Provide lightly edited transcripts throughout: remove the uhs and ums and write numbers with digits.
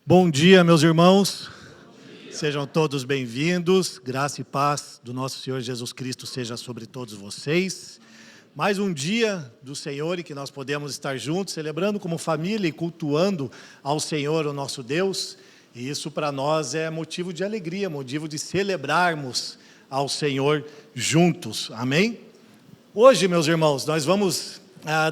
Bom dia, meus irmãos. Sejam todos bem-vindos. Graça e paz do nosso Senhor Jesus Cristo seja sobre todos vocês. Mais um dia do Senhor e que nós podemos estar juntos, celebrando como família e cultuando ao Senhor, o nosso Deus. E isso para nós é motivo de alegria, motivo de celebrarmos ao Senhor juntos. Amém? Hoje, meus irmãos, nós vamos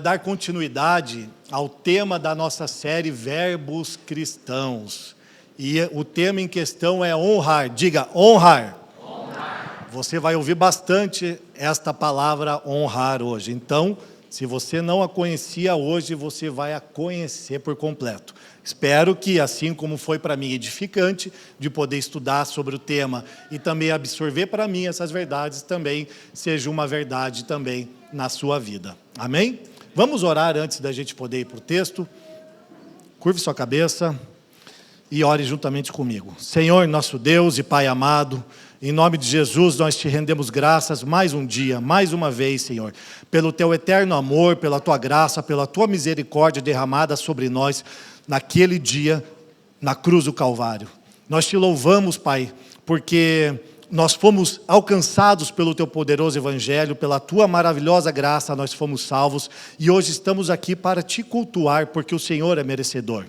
dar continuidade ao tema da nossa série Verbos Cristãos. E o tema em questão é honrar. Diga, honrar. Honrar. Você vai ouvir bastante esta palavra honrar hoje. Então, se você não a conhecia hoje, você vai a conhecer por completo. Espero que, assim como foi para mim edificante, de poder estudar sobre o tema e também absorver para mim essas verdades, também seja uma verdade também na sua vida. Amém? Vamos orar antes da gente poder ir para o texto. Curve sua cabeça e ore juntamente comigo. Senhor, nosso Deus e Pai amado, em nome de Jesus, nós te rendemos graças mais um dia, mais uma vez, Senhor, pelo teu eterno amor, pela tua graça, pela tua misericórdia derramada sobre nós naquele dia, na cruz do Calvário. Nós te louvamos, Pai, porque nós fomos alcançados pelo teu poderoso evangelho, pela tua maravilhosa graça, nós fomos salvos e hoje estamos aqui para te cultuar, porque o Senhor é merecedor.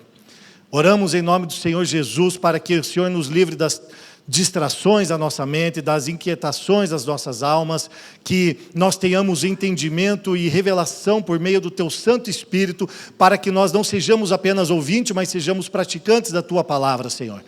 Oramos em nome do Senhor Jesus para que o Senhor nos livre das distrações da nossa mente, das inquietações das nossas almas, que nós tenhamos entendimento e revelação por meio do teu Santo Espírito, para que nós não sejamos apenas ouvintes, mas sejamos praticantes da tua palavra, Senhor.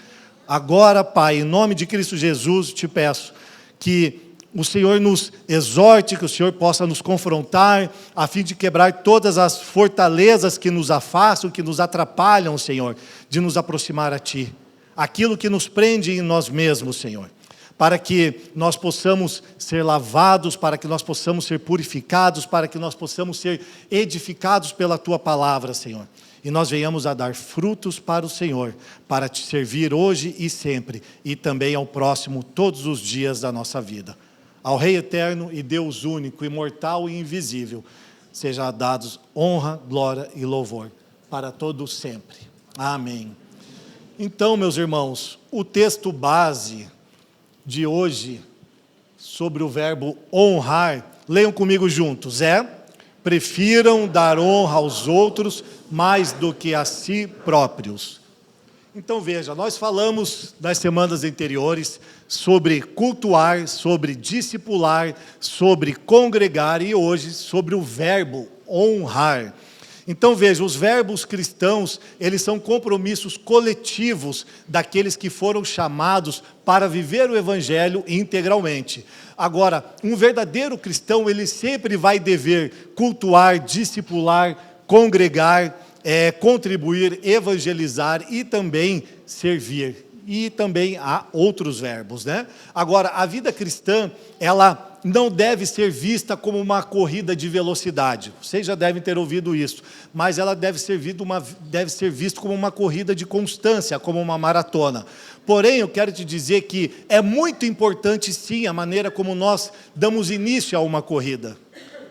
Agora, Pai, em nome de Cristo Jesus, te peço que o Senhor nos exorte, que o Senhor possa nos confrontar, a fim de quebrar todas as fortalezas que nos afastam, que nos atrapalham, Senhor, de nos aproximar a Ti. Aquilo que nos prende em nós mesmos, Senhor, para que nós possamos ser lavados, para que nós possamos ser purificados, para que nós possamos ser edificados pela Tua palavra, Senhor. E nós venhamos a dar frutos para o Senhor, para Te servir hoje e sempre, e também ao próximo, todos os dias da nossa vida. Ao Rei eterno e Deus único, imortal e invisível, seja dados honra, glória e louvor, para todos sempre. Amém. Então, meus irmãos, o texto base de hoje, sobre o verbo honrar, leiam comigo juntos, prefiram dar honra aos outros mais do que a si próprios. Então veja, nós falamos nas semanas anteriores sobre cultuar, sobre discipular, sobre congregar e hoje sobre o verbo honrar. Então veja, os verbos cristãos, eles são compromissos coletivos daqueles que foram chamados para viver o evangelho integralmente. Agora, um verdadeiro cristão, ele sempre vai dever cultuar, discipular, congregar, contribuir, evangelizar e também servir. E também há outros verbos, né? Agora, a vida cristã, ela não deve ser vista como uma corrida de velocidade. Vocês já devem ter ouvido isso. Mas ela deve ser vista como uma corrida de constância, como uma maratona. Porém, eu quero te dizer que é muito importante, sim, a maneira como nós damos início a uma corrida.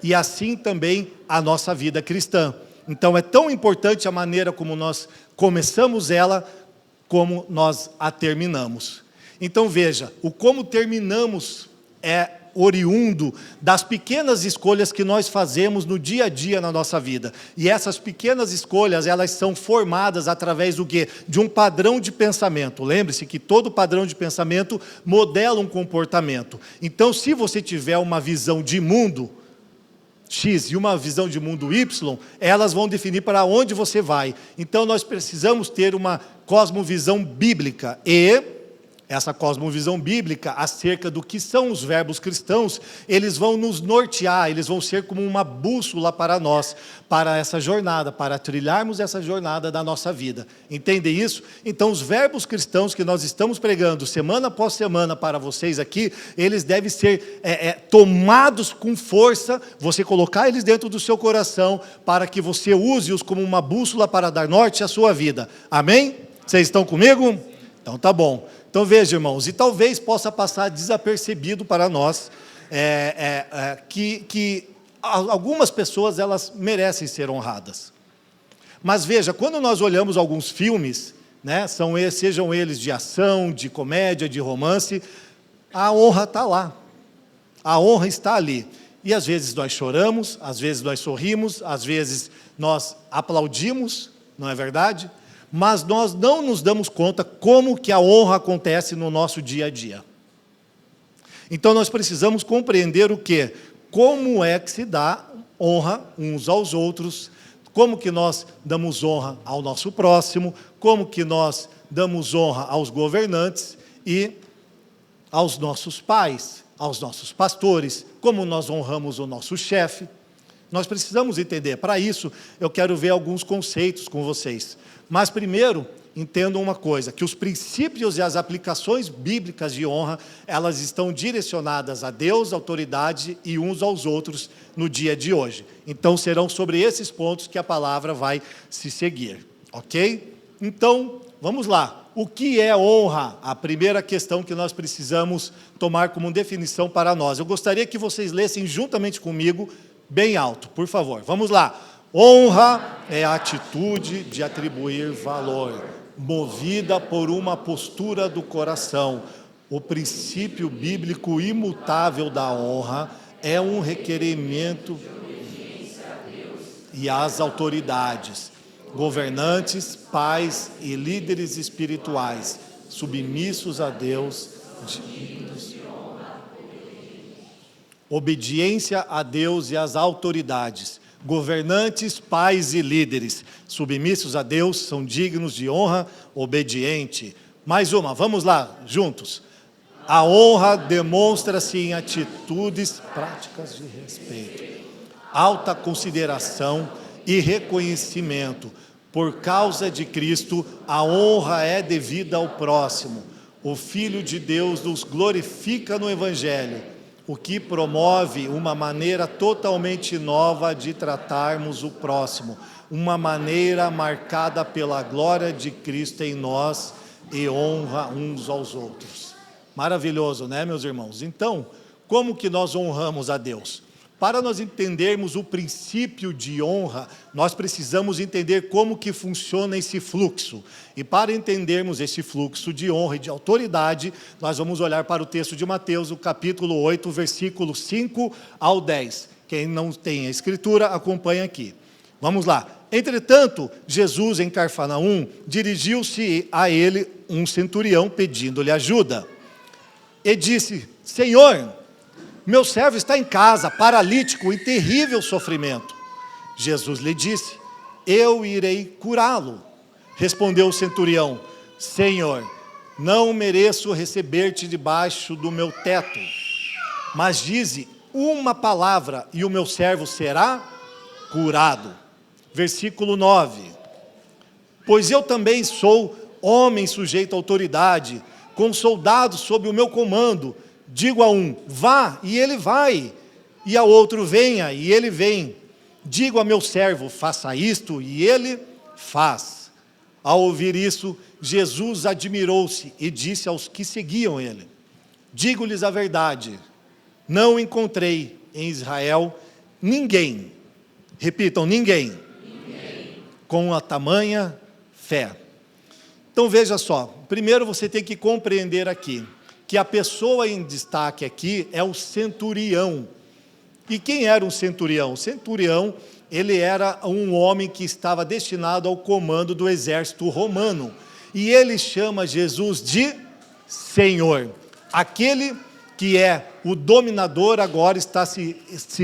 E assim também a nossa vida cristã. Então, é tão importante a maneira como nós começamos ela, como nós a terminamos. Então, veja, o como terminamos é oriundo das pequenas escolhas que nós fazemos no dia a dia na nossa vida. E essas pequenas escolhas, elas são formadas através do quê? De um padrão de pensamento. Lembre-se que todo padrão de pensamento modela um comportamento. Então, se você tiver uma visão de mundo X e uma visão de mundo Y, elas vão definir para onde você vai. Então, nós precisamos ter uma cosmovisão bíblica e essa cosmovisão bíblica acerca do que são os verbos cristãos, eles vão nos nortear, eles vão ser como uma bússola para nós, para essa jornada, para trilharmos essa jornada da nossa vida. Entendem isso? Então, os verbos cristãos que nós estamos pregando semana após semana para vocês aqui, eles devem ser tomados com força, você colocar eles dentro do seu coração, para que você use-os como uma bússola para dar norte à sua vida. Amém? Vocês estão comigo? Então tá bom. Então veja, irmãos, e talvez possa passar desapercebido para nós que algumas pessoas, elas merecem ser honradas. Mas veja, quando nós olhamos alguns filmes, né? Sejam eles de ação, de comédia, de romance, a honra está lá. A honra está ali. E às vezes nós choramos, às vezes nós sorrimos, às vezes nós aplaudimos, não é verdade? Mas nós não nos damos conta como que a honra acontece no nosso dia a dia. Então nós precisamos compreender o quê? Como é que se dá honra uns aos outros, como que nós damos honra ao nosso próximo, como que nós damos honra aos governantes e aos nossos pais, aos nossos pastores, como nós honramos o nosso chefe. Nós precisamos entender. Para isso, eu quero ver alguns conceitos com vocês. Mas primeiro, entendam uma coisa, que os princípios e as aplicações bíblicas de honra, elas estão direcionadas a Deus, a autoridade e uns aos outros no dia de hoje. Então, serão sobre esses pontos que a palavra vai se seguir, ok? Então, vamos lá. O que é honra? A primeira questão que nós precisamos tomar como definição para nós. Eu gostaria que vocês lessem juntamente comigo, bem alto, por favor. Vamos lá. Honra é a atitude de atribuir valor, movida por uma postura do coração. O princípio bíblico imutável da honra é um requerimento e às autoridades, governantes, pais e líderes espirituais, submissos a Deus, obediência a Deus e às autoridades, governantes, pais e líderes, submissos a Deus, são dignos de honra, obediente. Mais uma, vamos lá, juntos. A honra demonstra-se em atitudes práticas de respeito, alta consideração e reconhecimento. Por causa de Cristo, a honra é devida ao próximo. O Filho de Deus nos glorifica no Evangelho, o que promove uma maneira totalmente nova de tratarmos o próximo, uma maneira marcada pela glória de Cristo em nós e honra uns aos outros. Maravilhoso, né, meus irmãos? Então, como que nós honramos a Deus? Para nós entendermos o princípio de honra, nós precisamos entender como que funciona esse fluxo. E para entendermos esse fluxo de honra e de autoridade, nós vamos olhar para o texto de Mateus, o capítulo 8, versículo 5 ao 10. Quem não tem a escritura, acompanha aqui. Vamos lá. Entretanto, Jesus, em Cafarnaum, dirigiu-se a ele um centurião pedindo-lhe ajuda. E disse: Senhor, meu servo está em casa, paralítico, em terrível sofrimento. Jesus lhe disse: eu irei curá-lo. Respondeu o centurião: Senhor, não mereço receber-te debaixo do meu teto, mas dize uma palavra e o meu servo será curado. Versículo 9. Pois eu também sou homem sujeito à autoridade, com soldados sob o meu comando. Digo a um: vá, e ele vai, e ao outro: venha, e ele vem. Digo a meu servo: faça isto, e ele faz. Ao ouvir isso, Jesus admirou-se e disse aos que seguiam ele: digo-lhes a verdade, não encontrei em Israel ninguém, repitam, ninguém, com a tamanha fé. Então veja só, primeiro você tem que compreender aqui, que a pessoa em destaque aqui é o centurião. E quem era um centurião? O centurião, ele era um homem que estava destinado ao comando do exército romano. E ele chama Jesus de Senhor. Aquele que é o dominador agora está se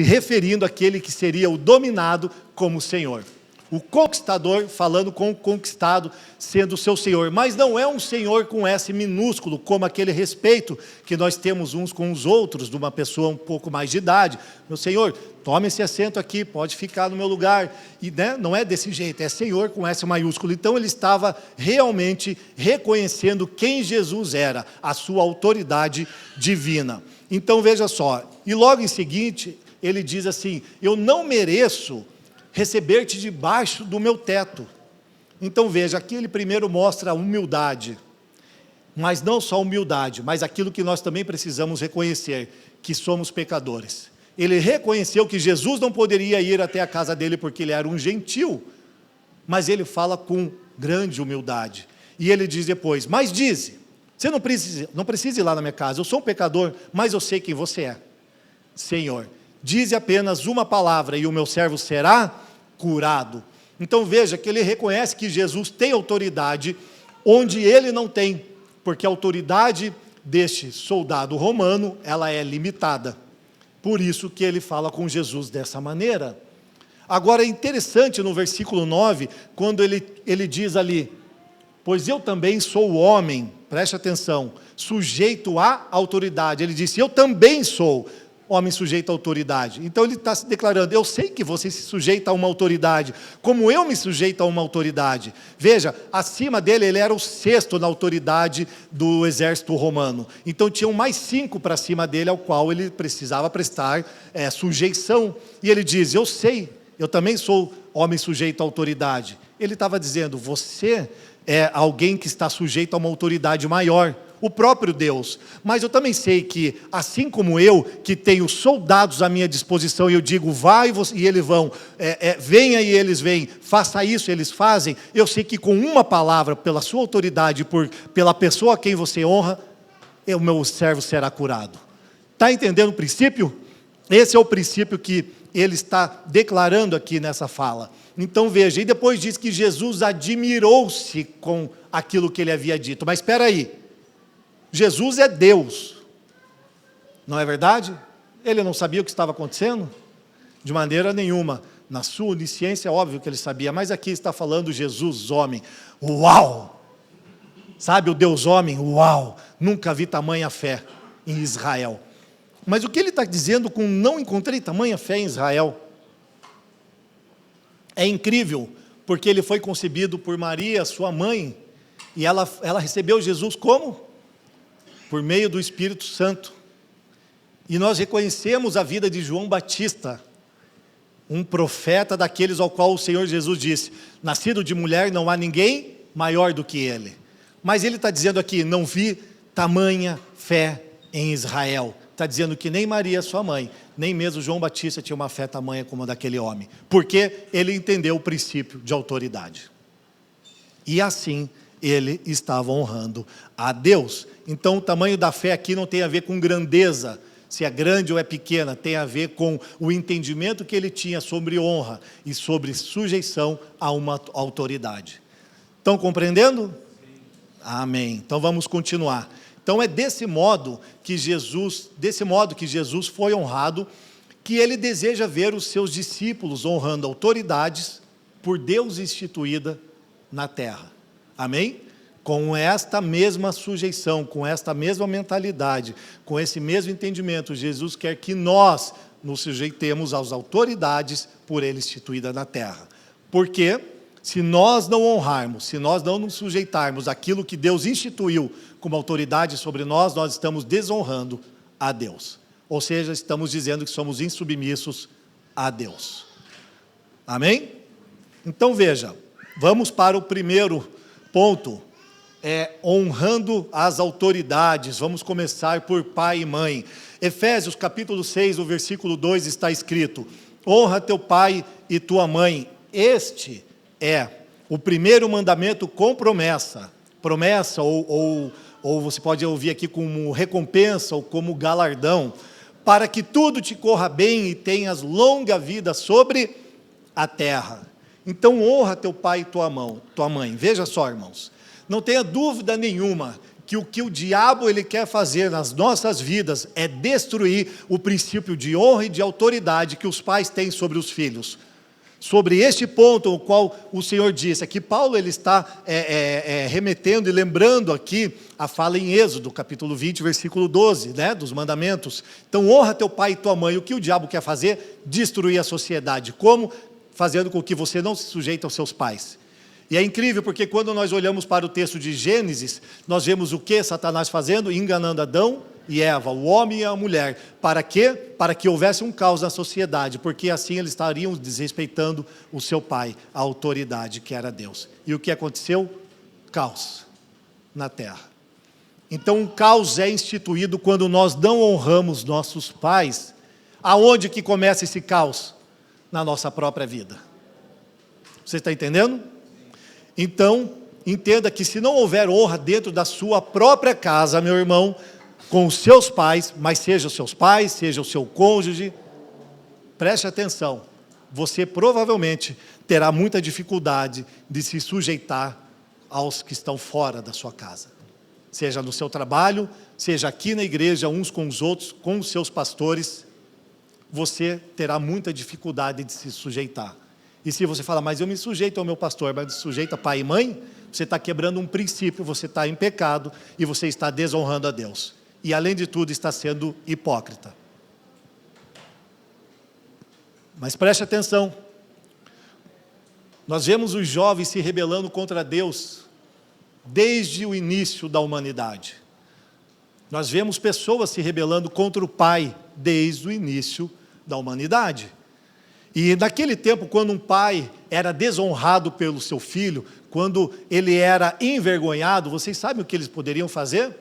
referindo àquele que seria o dominado como Senhor. O conquistador falando com o conquistado sendo o seu senhor, mas não é um senhor com S minúsculo, como aquele respeito que nós temos uns com os outros, de uma pessoa um pouco mais de idade. Meu senhor, tome esse assento aqui, pode ficar no meu lugar. E não é desse jeito, é senhor com S maiúsculo. Então ele estava realmente reconhecendo quem Jesus era, a sua autoridade divina. Então veja só, e logo em seguinte ele diz assim: eu não mereço receber-te debaixo do meu teto. Então veja, aqui ele primeiro mostra a humildade, mas não só humildade, mas aquilo que nós também precisamos reconhecer, que somos pecadores. Ele reconheceu que Jesus não poderia ir até a casa dele porque ele era um gentil, mas ele fala com grande humildade. E ele diz depois, mas dize, você não precisa ir lá na minha casa, eu sou um pecador, mas eu sei quem você é. Senhor, dize apenas uma palavra e o meu servo será curado. Então veja que ele reconhece que Jesus tem autoridade onde ele não tem, porque a autoridade deste soldado romano, ela é limitada. Por isso que ele fala com Jesus dessa maneira. Agora é interessante no versículo 9, quando ele diz ali, pois eu também sou homem, preste atenção, sujeito à autoridade. Ele disse, eu também sou homem sujeito à autoridade. Então ele está se declarando, eu sei que você se sujeita a uma autoridade, como eu me sujeito a uma autoridade. Veja, acima dele, ele era o sexto na autoridade do exército romano. Então tinham mais 5 para cima dele, ao qual ele precisava prestar sujeição. E ele diz, eu sei, eu também sou homem sujeito à autoridade. Ele estava dizendo, você é alguém que está sujeito a uma autoridade maior, o próprio Deus. Mas eu também sei que, assim como eu, que tenho soldados à minha disposição, e eu digo, vai e eles vão, venha e eles vêm, faça isso, eles fazem, eu sei que com uma palavra, pela sua autoridade, pela pessoa a quem você honra, o meu servo será curado. Está entendendo o princípio? Esse é o princípio que ele está declarando aqui nessa fala. Então veja, e depois diz que Jesus admirou-se com aquilo que ele havia dito. Mas espera aí, Jesus é Deus, não é verdade? Ele não sabia o que estava acontecendo? De maneira nenhuma. Na sua onisciência é óbvio que ele sabia, mas aqui está falando Jesus homem. Uau! Sabe, o Deus homem, uau! Nunca vi tamanha fé em Israel. Mas o que ele está dizendo com não encontrei tamanha fé em Israel? É incrível, porque ele foi concebido por Maria, sua mãe, e ela recebeu Jesus como? Por meio do Espírito Santo. E nós reconhecemos a vida de João Batista, um profeta daqueles ao qual o Senhor Jesus disse, nascido de mulher não há ninguém maior do que ele. Mas ele está dizendo aqui, não vi tamanha fé em Israel. Está dizendo que nem Maria, sua mãe, nem mesmo João Batista tinha uma fé tamanha como a daquele homem. Porque ele entendeu o princípio de autoridade. E assim ele estava honrando a Deus. Então o tamanho da fé aqui não tem a ver com grandeza, se é grande ou é pequena, tem a ver com o entendimento que ele tinha sobre honra e sobre sujeição a uma autoridade. Estão compreendendo? Amém. Então vamos continuar. Então é desse modo que Jesus foi honrado, que ele deseja ver os seus discípulos honrando autoridades por Deus instituída na terra. Amém? Com esta mesma sujeição, com esta mesma mentalidade, com esse mesmo entendimento, Jesus quer que nós nos sujeitemos às autoridades por ele instituída na terra. Porque se nós não honrarmos, se nós não nos sujeitarmos àquilo que Deus instituiu como autoridade sobre nós, nós estamos desonrando a Deus. Ou seja, estamos dizendo que somos insubmissos a Deus. Amém? Então veja, vamos para o primeiro ponto, honrando as autoridades. Vamos começar por pai e mãe. Efésios capítulo 6, o versículo 2 está escrito, honra teu pai e tua mãe. Este é o primeiro mandamento com promessa. Promessa ou você pode ouvir aqui como recompensa ou como galardão, para que tudo te corra bem e tenhas longa vida sobre a terra. Então honra teu pai e tua mãe. Veja só, irmãos, não tenha dúvida nenhuma que o diabo ele quer fazer nas nossas vidas é destruir o princípio de honra e de autoridade que os pais têm sobre os filhos. Sobre este ponto, o qual o Senhor disse, aqui Paulo ele está remetendo e lembrando aqui a fala em Êxodo, capítulo 20, versículo 12, né, dos mandamentos. Então honra teu pai e tua mãe. O que o diabo quer fazer? Destruir a sociedade. Como? Fazendo com que você não se sujeite aos seus pais. E é incrível porque quando nós olhamos para o texto de Gênesis, nós vemos o que Satanás fazendo? Enganando Adão e Eva, o homem e a mulher. Para quê? Para que houvesse um caos na sociedade, porque assim eles estariam desrespeitando o seu pai, a autoridade que era Deus. E o que aconteceu? Caos na terra. Então o caos é instituído quando nós não honramos nossos pais. Aonde que começa esse caos? Na nossa própria vida. Você está entendendo? Então, entenda que se não houver honra dentro da sua própria casa, meu irmão, com os seus pais, mas seja os seus pais, seja o seu cônjuge, preste atenção, você provavelmente terá muita dificuldade de se sujeitar aos que estão fora da sua casa. Seja no seu trabalho, seja aqui na igreja, uns com os outros, com os seus pastores, você terá muita dificuldade de se sujeitar. E se você fala, mas eu me sujeito ao meu pastor, mas me sujeita pai e mãe, você está quebrando um princípio, você está em pecado e você está desonrando a Deus. E além de tudo, está sendo hipócrita. Mas preste atenção, nós vemos os jovens se rebelando contra Deus desde o início da humanidade. Nós vemos pessoas se rebelando contra o Pai desde o início da humanidade. E naquele tempo, quando um pai era desonrado pelo seu filho, quando ele era envergonhado, vocês sabem o que eles poderiam fazer?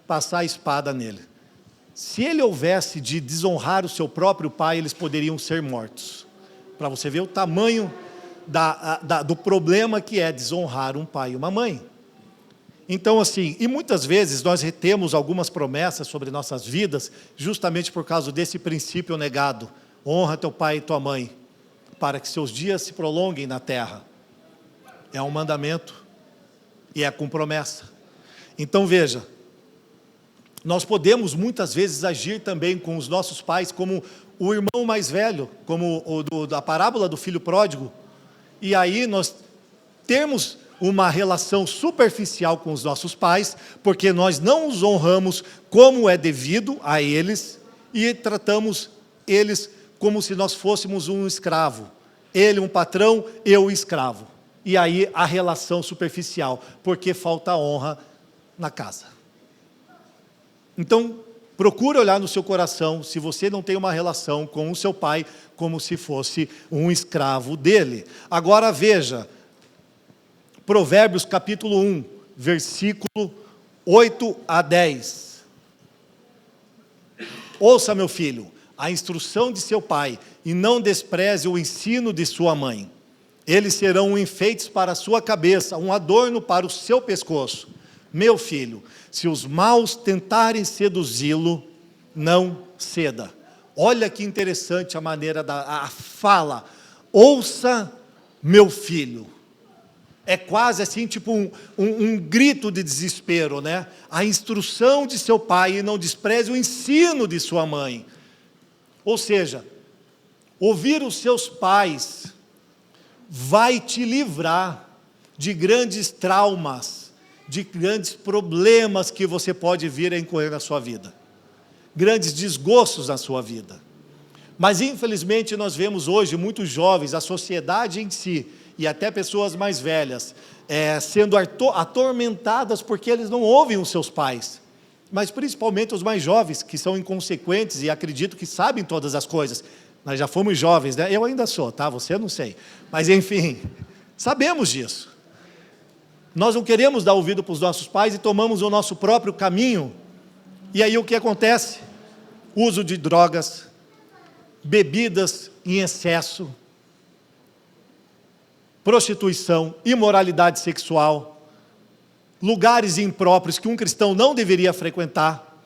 Passar a espada nele. Se ele houvesse de desonrar o seu próprio pai, eles poderiam ser mortos. Para você ver o tamanho do problema que é desonrar um pai e uma mãe. Então assim, e muitas vezes nós retemos algumas promessas sobre nossas vidas, justamente por causa desse princípio negado. Honra teu pai e tua mãe, para que seus dias se prolonguem na terra. É um mandamento e é com promessa. Então veja, nós podemos muitas vezes agir também com os nossos pais como o irmão mais velho, como da parábola do filho pródigo, e aí nós temos uma relação superficial com os nossos pais, porque nós não os honramos como é devido a eles, e tratamos eles como se nós fôssemos um escravo, ele um patrão, eu um escravo, e aí a relação superficial, porque falta honra na casa. Então, procure olhar no seu coração, se você não tem uma relação com o seu pai, como se fosse um escravo dele. Agora veja, Provérbios capítulo 1, versículo 8 a 10. Ouça, meu filho, a instrução de seu pai, e não despreze o ensino de sua mãe. Eles serão enfeites para a sua cabeça, um adorno para o seu pescoço. Meu filho, se os maus tentarem seduzi-lo, não ceda. Olha que interessante a maneira a fala. Ouça, meu filho. É quase assim, tipo um grito de desespero, né? A instrução de seu pai, e não despreze o ensino de sua mãe. Ou seja, ouvir os seus pais vai te livrar de grandes traumas, de grandes problemas que você pode vir a incorrer na sua vida, grandes desgostos na sua vida. Mas infelizmente nós vemos hoje muitos jovens, a sociedade em si, e até pessoas mais velhas, sendo atormentadas porque eles não ouvem os seus pais, mas principalmente os mais jovens, que são inconsequentes e acreditam que sabem todas as coisas. Nós já fomos jovens, né? Eu ainda sou, tá? Você eu não sei, mas enfim, sabemos disso. Nós não queremos dar ouvido para os nossos pais e tomamos o nosso próprio caminho, e aí o que acontece? Uso de drogas, bebidas em excesso, prostituição, imoralidade sexual, lugares impróprios que um cristão não deveria frequentar,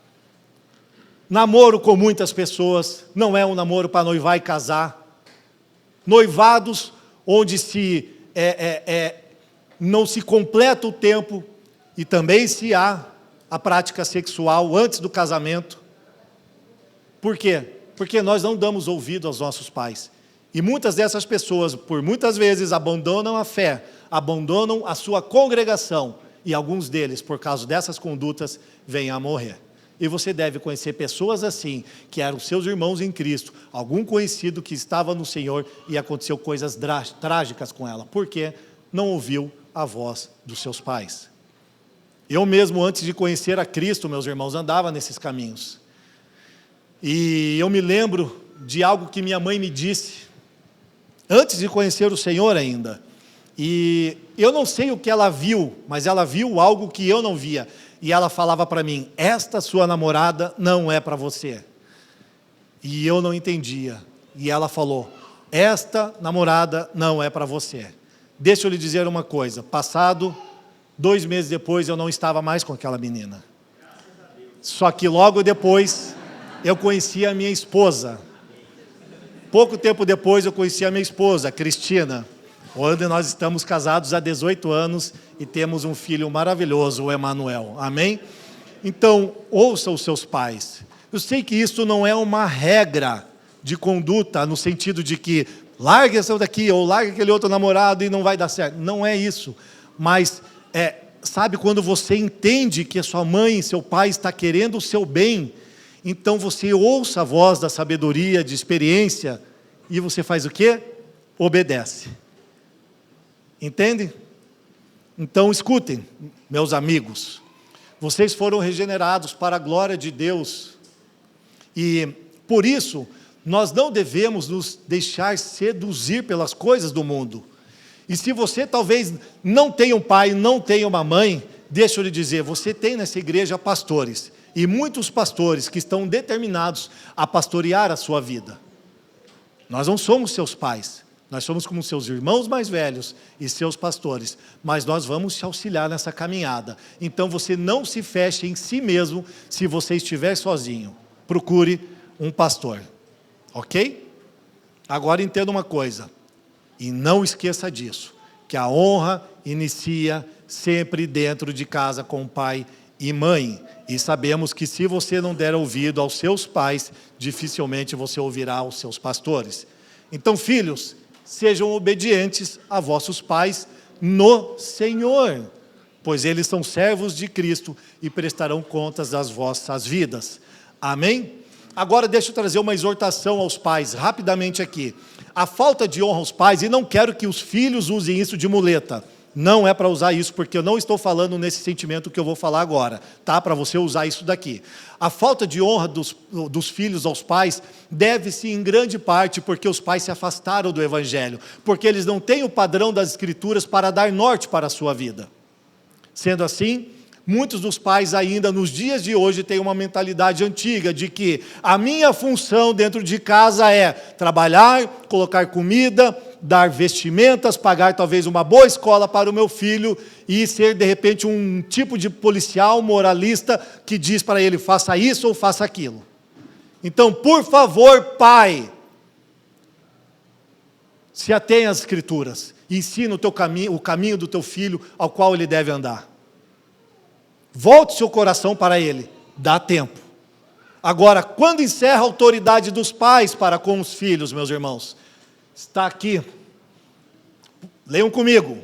namoro com muitas pessoas, não é um namoro para noivar e casar, noivados onde não se completa o tempo, e também se há a prática sexual antes do casamento. Por quê? Porque nós não damos ouvido aos nossos pais. E muitas dessas pessoas, por muitas vezes, abandonam a fé, abandonam a sua congregação, e alguns deles, por causa dessas condutas, vêm a morrer. E você deve conhecer pessoas assim, que eram seus irmãos em Cristo, algum conhecido que estava no Senhor, e aconteceu coisas trágicas com ela, porque não ouviu a voz dos seus pais. Eu mesmo, antes de conhecer a Cristo, meus irmãos, andava nesses caminhos. E eu me lembro de algo que minha mãe me disse, antes de conhecer o Senhor ainda. E eu não sei o que ela viu, mas ela viu algo que eu não via. E ela falava para mim, esta sua namorada não é para você. E eu não entendia. E ela falou, esta namorada não é para você. Deixa eu lhe dizer uma coisa, passado 2 meses depois eu não estava mais com aquela menina. Só que logo depois eu conheci a minha esposa. Pouco tempo depois eu conheci a minha esposa, Cristina, onde nós estamos casados há 18 anos e temos um filho maravilhoso, o Emanuel. Amém? Então, ouça os seus pais. Eu sei que isso não é uma regra de conduta, no sentido de que largue essa daqui, ou largue aquele outro namorado e não vai dar certo. Não é isso. Mas, sabe, quando você entende que a sua mãe e seu pai está querendo o seu bem, então você ouça a voz da sabedoria, de experiência, e você faz o quê? Obedece. Entende? Então escutem, meus amigos, vocês foram regenerados para a glória de Deus, e por isso, nós não devemos nos deixar seduzir pelas coisas do mundo. E se você talvez não tenha um pai, não tenha uma mãe, deixa eu lhe dizer, você tem nessa igreja pastores, e muitos pastores que estão determinados a pastorear a sua vida. Nós não somos seus pais, nós somos como seus irmãos mais velhos e seus pastores, mas nós vamos te auxiliar nessa caminhada. Então você não se feche em si mesmo se você estiver sozinho. Procure um pastor, ok? Agora entenda uma coisa, e não esqueça disso, que a honra inicia sempre dentro de casa com pai e mãe, e sabemos que se você não der ouvido aos seus pais, dificilmente você ouvirá aos seus pastores. Então, filhos, sejam obedientes a vossos pais no Senhor, pois eles são servos de Cristo e prestarão contas das vossas vidas. Amém? Agora deixa eu trazer uma exortação aos pais, rapidamente aqui. A falta de honra aos pais, e não quero que os filhos usem isso de muleta, não é para usar isso, porque eu não estou falando nesse sentimento que eu vou falar agora, tá? Para você usar isso daqui. A falta de honra dos filhos aos pais deve-se em grande parte porque os pais se afastaram do Evangelho, porque eles não têm o padrão das Escrituras para dar norte para a sua vida. Sendo assim, muitos dos pais ainda nos dias de hoje têm uma mentalidade antiga de que a minha função dentro de casa é trabalhar, colocar comida, dar vestimentas, pagar talvez uma boa escola para o meu filho e ser de repente um tipo de policial moralista que diz para ele faça isso ou faça aquilo. Então, por favor, pai, se atenha às Escrituras e ensina o caminho do teu filho ao qual ele deve andar. Volte seu coração para ele, dá tempo. Agora, quando encerra a autoridade dos pais para com os filhos, meus irmãos, está aqui, leiam comigo.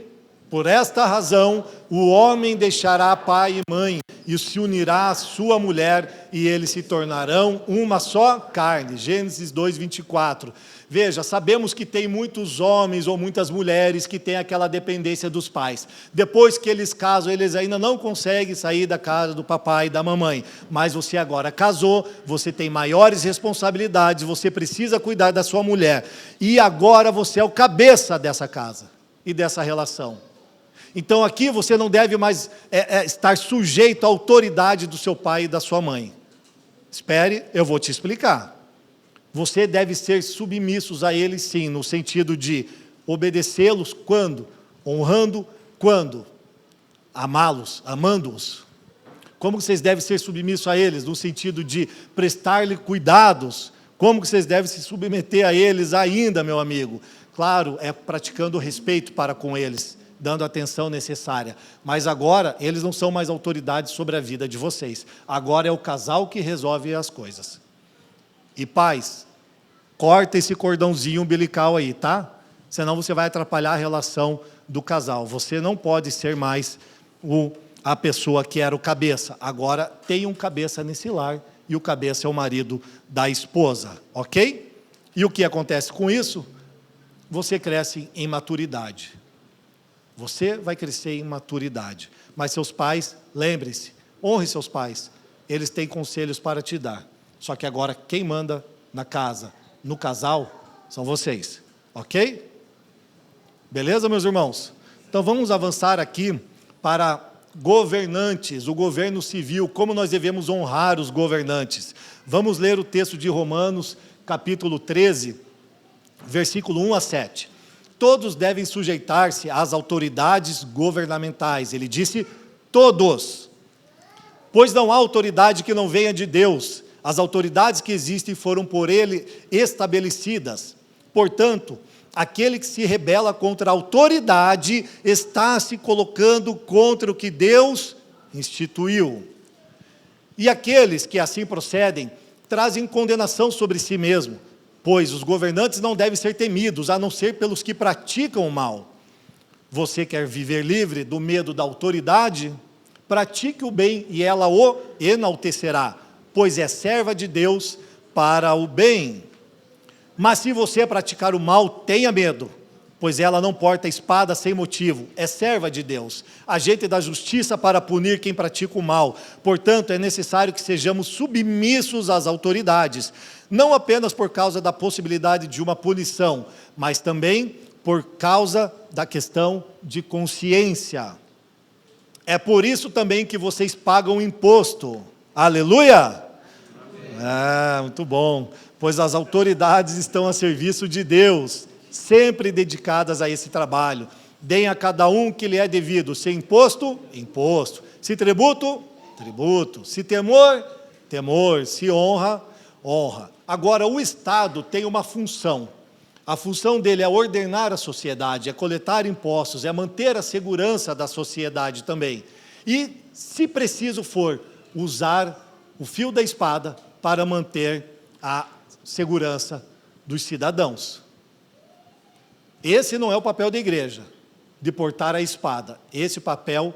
Por esta razão, o homem deixará pai e mãe e se unirá à sua mulher e eles se tornarão uma só carne. Gênesis 2:24. Veja, sabemos que tem muitos homens ou muitas mulheres que têm aquela dependência dos pais. Depois que eles casam, eles ainda não conseguem sair da casa do papai e da mamãe. Mas você agora casou, você tem maiores responsabilidades, você precisa cuidar da sua mulher. E agora você é o cabeça dessa casa e dessa relação. Então aqui você não deve mais estar sujeito à autoridade do seu pai e da sua mãe. Espere, eu vou te explicar. Você deve ser submissos a eles sim, no sentido de obedecê-los quando? Honrando quando? Amá-los, amando-os. Como vocês devem ser submissos a eles? No sentido de prestar-lhe cuidados. Como vocês devem se submeter a eles ainda, meu amigo? Claro, é praticando o respeito para com eles, dando a atenção necessária. Mas agora, eles não são mais autoridades sobre a vida de vocês. Agora é o casal que resolve as coisas. E pais, corta esse cordãozinho umbilical aí, tá? Senão você vai atrapalhar a relação do casal. Você não pode ser mais a pessoa que era o cabeça. Agora tem um cabeça nesse lar e o cabeça é o marido da esposa, ok? E o que acontece com isso? Você cresce em maturidade. Você vai crescer em maturidade. Mas seus pais, lembre-se, honre seus pais. Eles têm conselhos para te dar. Só que agora quem manda na casa, no casal, são vocês. Ok? Beleza, meus irmãos? Então vamos avançar aqui para governantes, o governo civil, como nós devemos honrar os governantes. Vamos ler o texto de Romanos, capítulo 13, versículo 1 a 7. todos devem sujeitar-se às autoridades governamentais. Ele disse todos, pois não há autoridade que não venha de Deus. As autoridades que existem foram por ele estabelecidas. Portanto, aquele que se rebela contra a autoridade está se colocando contra o que Deus instituiu. E aqueles que assim procedem trazem condenação sobre si mesmo, pois os governantes não devem ser temidos, a não ser pelos que praticam o mal. Você quer viver livre do medo da autoridade? Pratique o bem e ela o enaltecerá, pois é serva de Deus para o bem. Mas se você praticar o mal, tenha medo, pois ela não porta espada sem motivo, é serva de Deus, agente da justiça para punir quem pratica o mal. Portanto, é necessário que sejamos submissos às autoridades, não apenas por causa da possibilidade de uma punição, mas também por causa da questão de consciência. É por isso também que vocês pagam imposto. Aleluia! Muito bom. Pois as autoridades estão a serviço de Deus, sempre dedicadas a esse trabalho. Deem a cada um que lhe é devido. Se imposto, imposto. Se tributo, tributo. Se temor, temor. Se honra, honra. Agora, o Estado tem uma função. A função dele é ordenar a sociedade, é coletar impostos, é manter a segurança da sociedade também. E, se preciso for, usar o fio da espada para manter a segurança dos cidadãos. Esse não é o papel da igreja, de portar a espada. Esse papel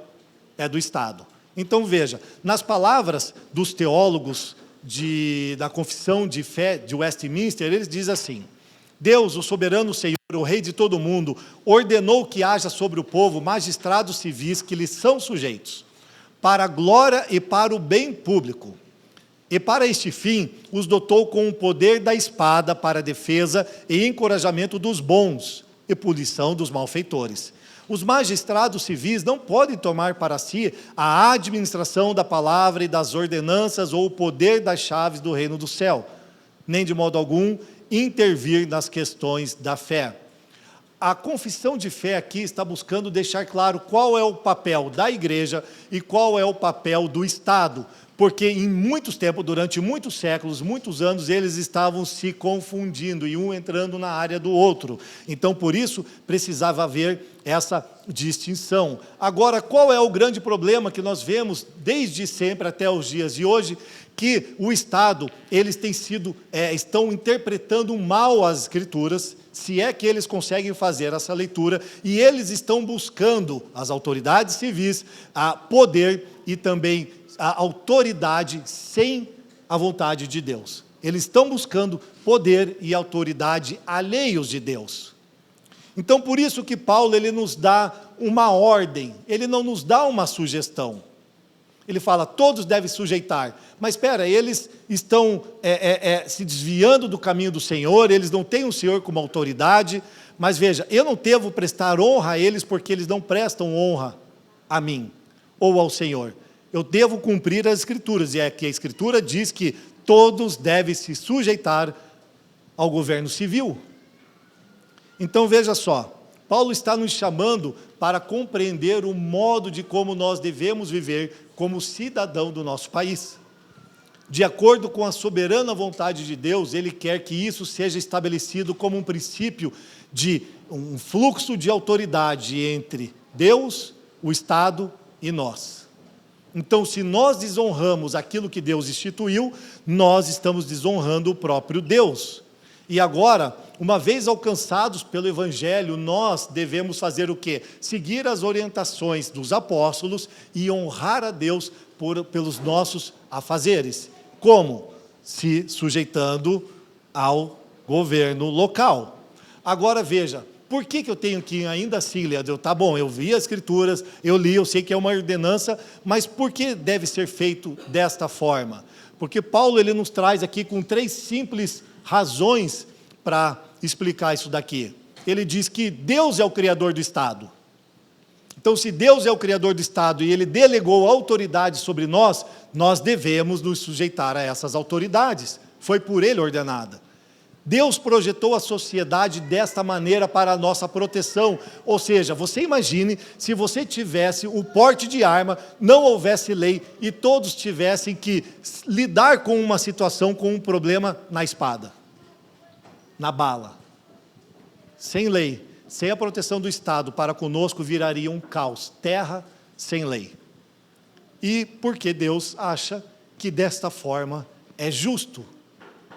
é do Estado. Então, veja, nas palavras dos teólogos da Confissão de Fé de Westminster, eles dizem assim: Deus, o soberano Senhor, o Rei de todo o mundo, ordenou que haja sobre o povo magistrados civis que lhes são sujeitos, para a glória e para o bem público. E para este fim, os dotou com o poder da espada para a defesa e encorajamento dos bons e punição dos malfeitores. Os magistrados civis não podem tomar para si a administração da palavra e das ordenanças ou o poder das chaves do reino do céu, nem de modo algum intervir nas questões da fé. A confissão de fé aqui está buscando deixar claro qual é o papel da igreja e qual é o papel do Estado, porque em muitos tempos, durante muitos séculos, muitos anos, eles estavam se confundindo e um entrando na área do outro. Então, por isso, precisava haver essa distinção. Agora, qual é o grande problema que nós vemos desde sempre até os dias de hoje? Que o Estado, eles estão interpretando mal as Escrituras, se é que eles conseguem fazer essa leitura, e eles estão buscando, as autoridades civis, a poder e também a autoridade sem a vontade de Deus. Eles estão buscando poder e autoridade alheios de Deus. Então, por isso que Paulo, ele nos dá uma ordem, ele não nos dá uma sugestão. Ele fala, todos devem sujeitar. Mas espera, eles estão se desviando do caminho do Senhor, eles não têm o Senhor como autoridade. Mas veja, eu não devo prestar honra a eles porque eles não prestam honra a mim ou ao Senhor. Eu devo cumprir as Escrituras, e é que a Escritura diz que todos devem se sujeitar ao governo civil. Então veja só, Paulo está nos chamando para compreender o modo de como nós devemos viver como cidadão do nosso país. De acordo com a soberana vontade de Deus, Ele quer que isso seja estabelecido como um princípio de um fluxo de autoridade entre Deus, o Estado e nós. Então, se nós desonramos aquilo que Deus instituiu, nós estamos desonrando o próprio Deus. E agora, uma vez alcançados pelo Evangelho, nós devemos fazer o quê? Seguir as orientações dos apóstolos e honrar a Deus pelos nossos afazeres. Como? Se sujeitando ao governo local. Agora veja, por que eu tenho que ainda assim, Leandro? Tá bom, eu vi as Escrituras, eu li, eu sei que é uma ordenança, mas por que deve ser feito desta forma? Porque Paulo, ele nos traz aqui com 3 simples razões para explicar isso daqui. Ele diz que Deus é o Criador do Estado. Então, se Deus é o Criador do Estado e Ele delegou autoridade sobre nós, nós devemos nos sujeitar a essas autoridades. Foi por Ele ordenada. Deus projetou a sociedade desta maneira para a nossa proteção. Ou seja, você imagine se você tivesse o porte de arma, não houvesse lei e todos tivessem que lidar com uma situação, com um problema na espada, na bala. Sem lei, sem a proteção do Estado para conosco, viraria um caos, terra sem lei. E porque Deus acha que desta forma é justo.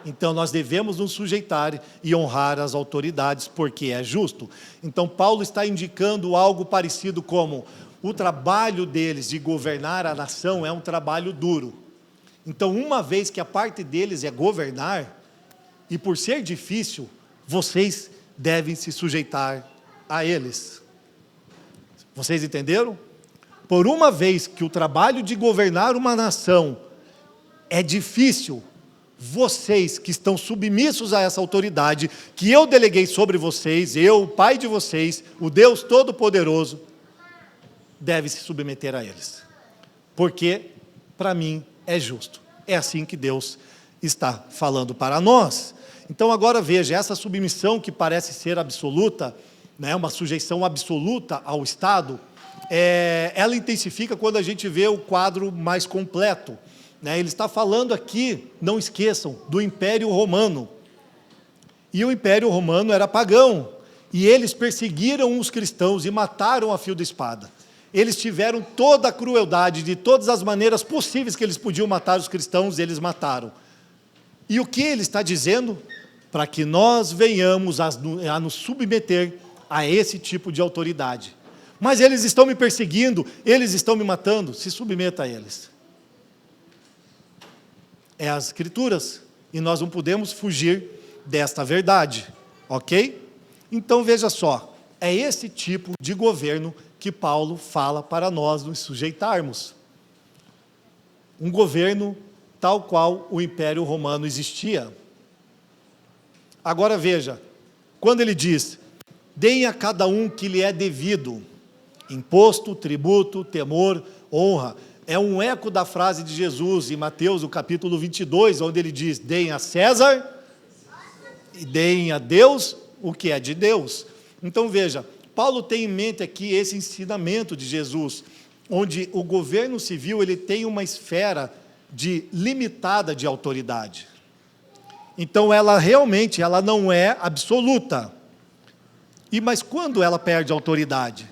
Então nós devemos nos sujeitar e honrar as autoridades, porque é justo. Então Paulo está indicando algo parecido como o trabalho deles de governar a nação é um trabalho duro. Então, uma vez que a parte deles é governar, e por ser difícil, vocês devem se sujeitar a eles. Vocês entenderam? Por uma vez que o trabalho de governar uma nação é difícil, vocês que estão submissos a essa autoridade, que eu deleguei sobre vocês, eu, o Pai de vocês, o Deus Todo-Poderoso, deve se submeter a eles. Porque, para mim, é justo. É assim que Deus está falando para nós. Então, agora veja, essa submissão que parece ser absoluta, né, uma sujeição absoluta ao Estado, ela intensifica quando a gente vê o quadro mais completo. Ele está falando aqui, não esqueçam, do Império Romano. E o Império Romano era pagão. E eles perseguiram os cristãos e mataram a fio da espada. Eles tiveram toda a crueldade, de todas as maneiras possíveis que eles podiam matar os cristãos, eles mataram. E o que ele está dizendo? Para que nós venhamos a nos submeter a esse tipo de autoridade. Mas eles estão me perseguindo, eles estão me matando, se submeta a eles. É as Escrituras, e nós não podemos fugir desta verdade, ok? Então veja só, é esse tipo de governo que Paulo fala para nós nos sujeitarmos. Um governo tal qual o Império Romano existia. Agora veja, quando ele diz, deem a cada um que lhe é devido, imposto, tributo, temor, honra, é um eco da frase de Jesus em Mateus, no capítulo 22, onde ele diz, deem a César e deem a Deus o que é de Deus. Então veja, Paulo tem em mente aqui esse ensinamento de Jesus, onde o governo civil ele tem uma esfera limitada de autoridade. Então ela realmente não é absoluta. Mas quando ela perde autoridade?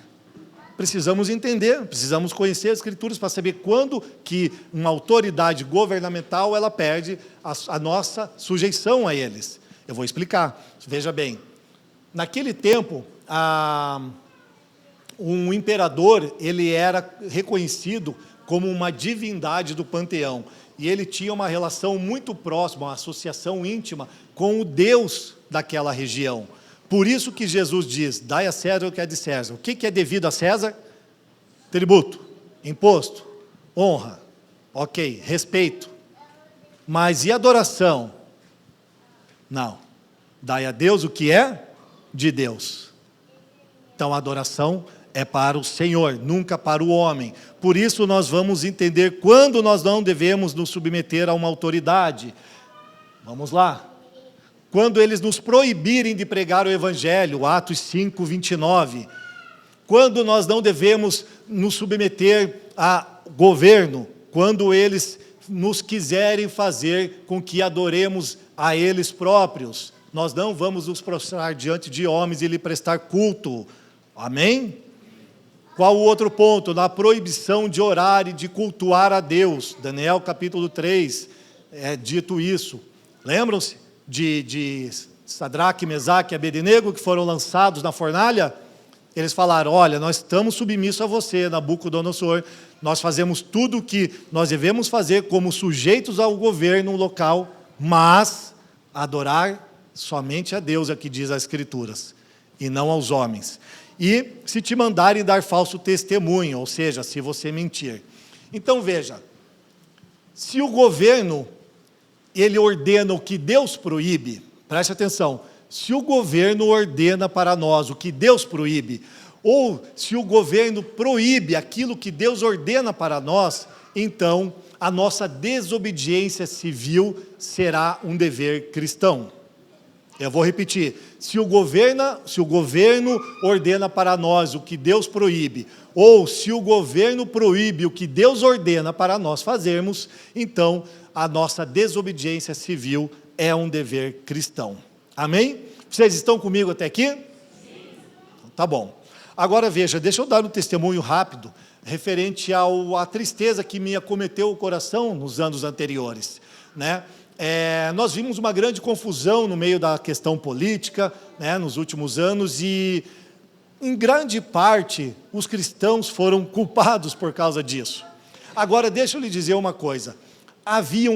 Precisamos entender, precisamos conhecer as Escrituras para saber quando que uma autoridade governamental ela perde a nossa sujeição a eles. Eu vou explicar, veja bem. Naquele tempo, um imperador, ele era reconhecido como uma divindade do panteão. E ele tinha uma relação muito próxima, uma associação íntima com o Deus daquela região. Por isso que Jesus diz, dai a César o que é de César. O que é devido a César? Tributo, imposto, honra, ok, respeito. Mas e adoração? Não. Dai a Deus o que é de Deus. Então a adoração é para o Senhor, nunca para o homem. Por isso nós vamos entender quando nós não devemos nos submeter a uma autoridade. Vamos lá. Quando eles nos proibirem de pregar o Evangelho, Atos 5, 29. Quando nós não devemos nos submeter a governo, quando eles nos quiserem fazer com que adoremos a eles próprios, nós não vamos nos prostrar diante de homens e lhe prestar culto. Amém? Qual o outro ponto? Na proibição de orar e de cultuar a Deus. Daniel capítulo 3, é dito isso. Lembram-se de Sadraque, Mesaque e Abednego, que foram lançados na fornalha? Eles falaram, olha, nós estamos submissos a você, Nabucodonosor, nós fazemos tudo o que nós devemos fazer como sujeitos ao governo local, mas adorar somente a Deus, é o que diz as Escrituras, e não aos homens. E se te mandarem dar falso testemunho, ou seja, se você mentir. Então veja, se o governo, ele ordena o que Deus proíbe, preste atenção, se o governo ordena para nós o que Deus proíbe, ou se o governo proíbe aquilo que Deus ordena para nós, então a nossa desobediência civil será um dever cristão. Eu vou repetir, se o governo ordena para nós o que Deus proíbe, ou se o governo proíbe o que Deus ordena para nós fazermos, então a nossa desobediência civil é um dever cristão. Amém? Vocês estão comigo até aqui? Sim. Tá bom. Agora veja, deixa eu dar um testemunho rápido, referente à tristeza que me acometeu o coração nos anos anteriores, né? Nós vimos uma grande confusão no meio da questão política, né, nos últimos anos, e em grande parte os cristãos foram culpados por causa disso. Agora deixa eu lhe dizer uma coisa,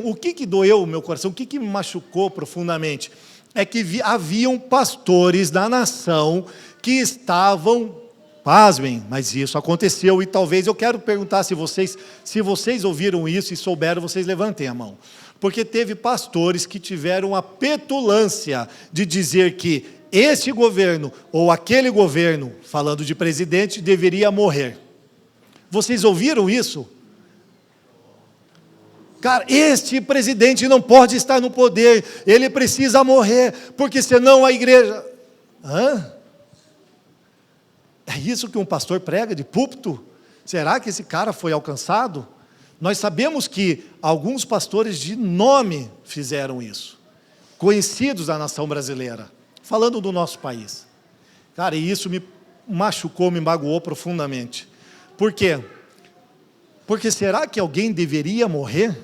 o que doeu o meu coração, o que me machucou profundamente, é que haviam pastores da nação que estavam, pasmem, mas isso aconteceu, e talvez eu quero perguntar se vocês ouviram isso e souberam, vocês levantem a mão. Porque teve pastores que tiveram a petulância de dizer que este governo ou aquele governo, falando de presidente, deveria morrer. Vocês ouviram isso? Cara, este presidente não pode estar no poder, ele precisa morrer, porque senão a igreja... Hã? É isso que um pastor prega de púlpito? Será que esse cara foi alcançado? Nós sabemos que alguns pastores de nome fizeram isso, conhecidos da nação brasileira, falando do nosso país. Cara, e isso me machucou, me magoou profundamente. Por quê? Porque será que alguém deveria morrer?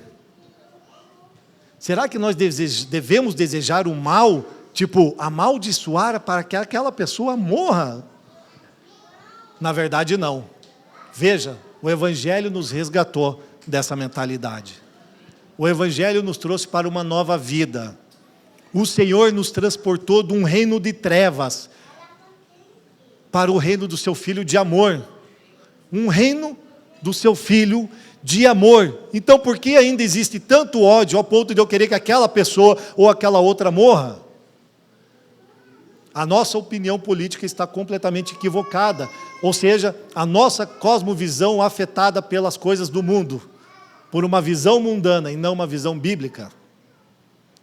Será que nós devemos desejar o mal, tipo, amaldiçoar para que aquela pessoa morra? Na verdade, não. Veja, o Evangelho nos resgatou dessa mentalidade. O Evangelho nos trouxe para uma nova vida. O Senhor nos transportou de um reino de trevas para o reino do seu Filho de amor. Um reino do seu Filho de amor. Então, por que ainda existe tanto ódio ao ponto de eu querer que aquela pessoa ou aquela outra morra? A nossa opinião política está completamente equivocada, ou seja, a nossa cosmovisão afetada pelas coisas do mundo, por uma visão mundana e não uma visão bíblica.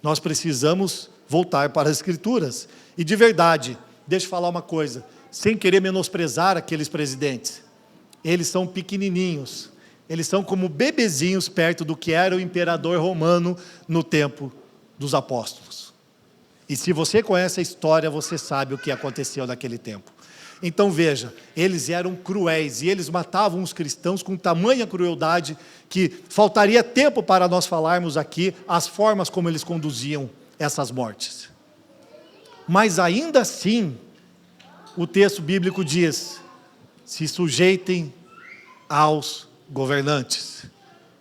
Nós precisamos voltar para as Escrituras. E de verdade, deixa eu falar uma coisa, sem querer menosprezar aqueles presidentes, eles são pequenininhos, eles são como bebezinhos perto do que era o imperador romano no tempo dos apóstolos. E se você conhece a história, você sabe o que aconteceu naquele tempo. Então veja, eles eram cruéis e eles matavam os cristãos com tamanha crueldade que faltaria tempo para nós falarmos aqui as formas como eles conduziam essas mortes. Mas ainda assim, o texto bíblico diz, se sujeitem aos governantes,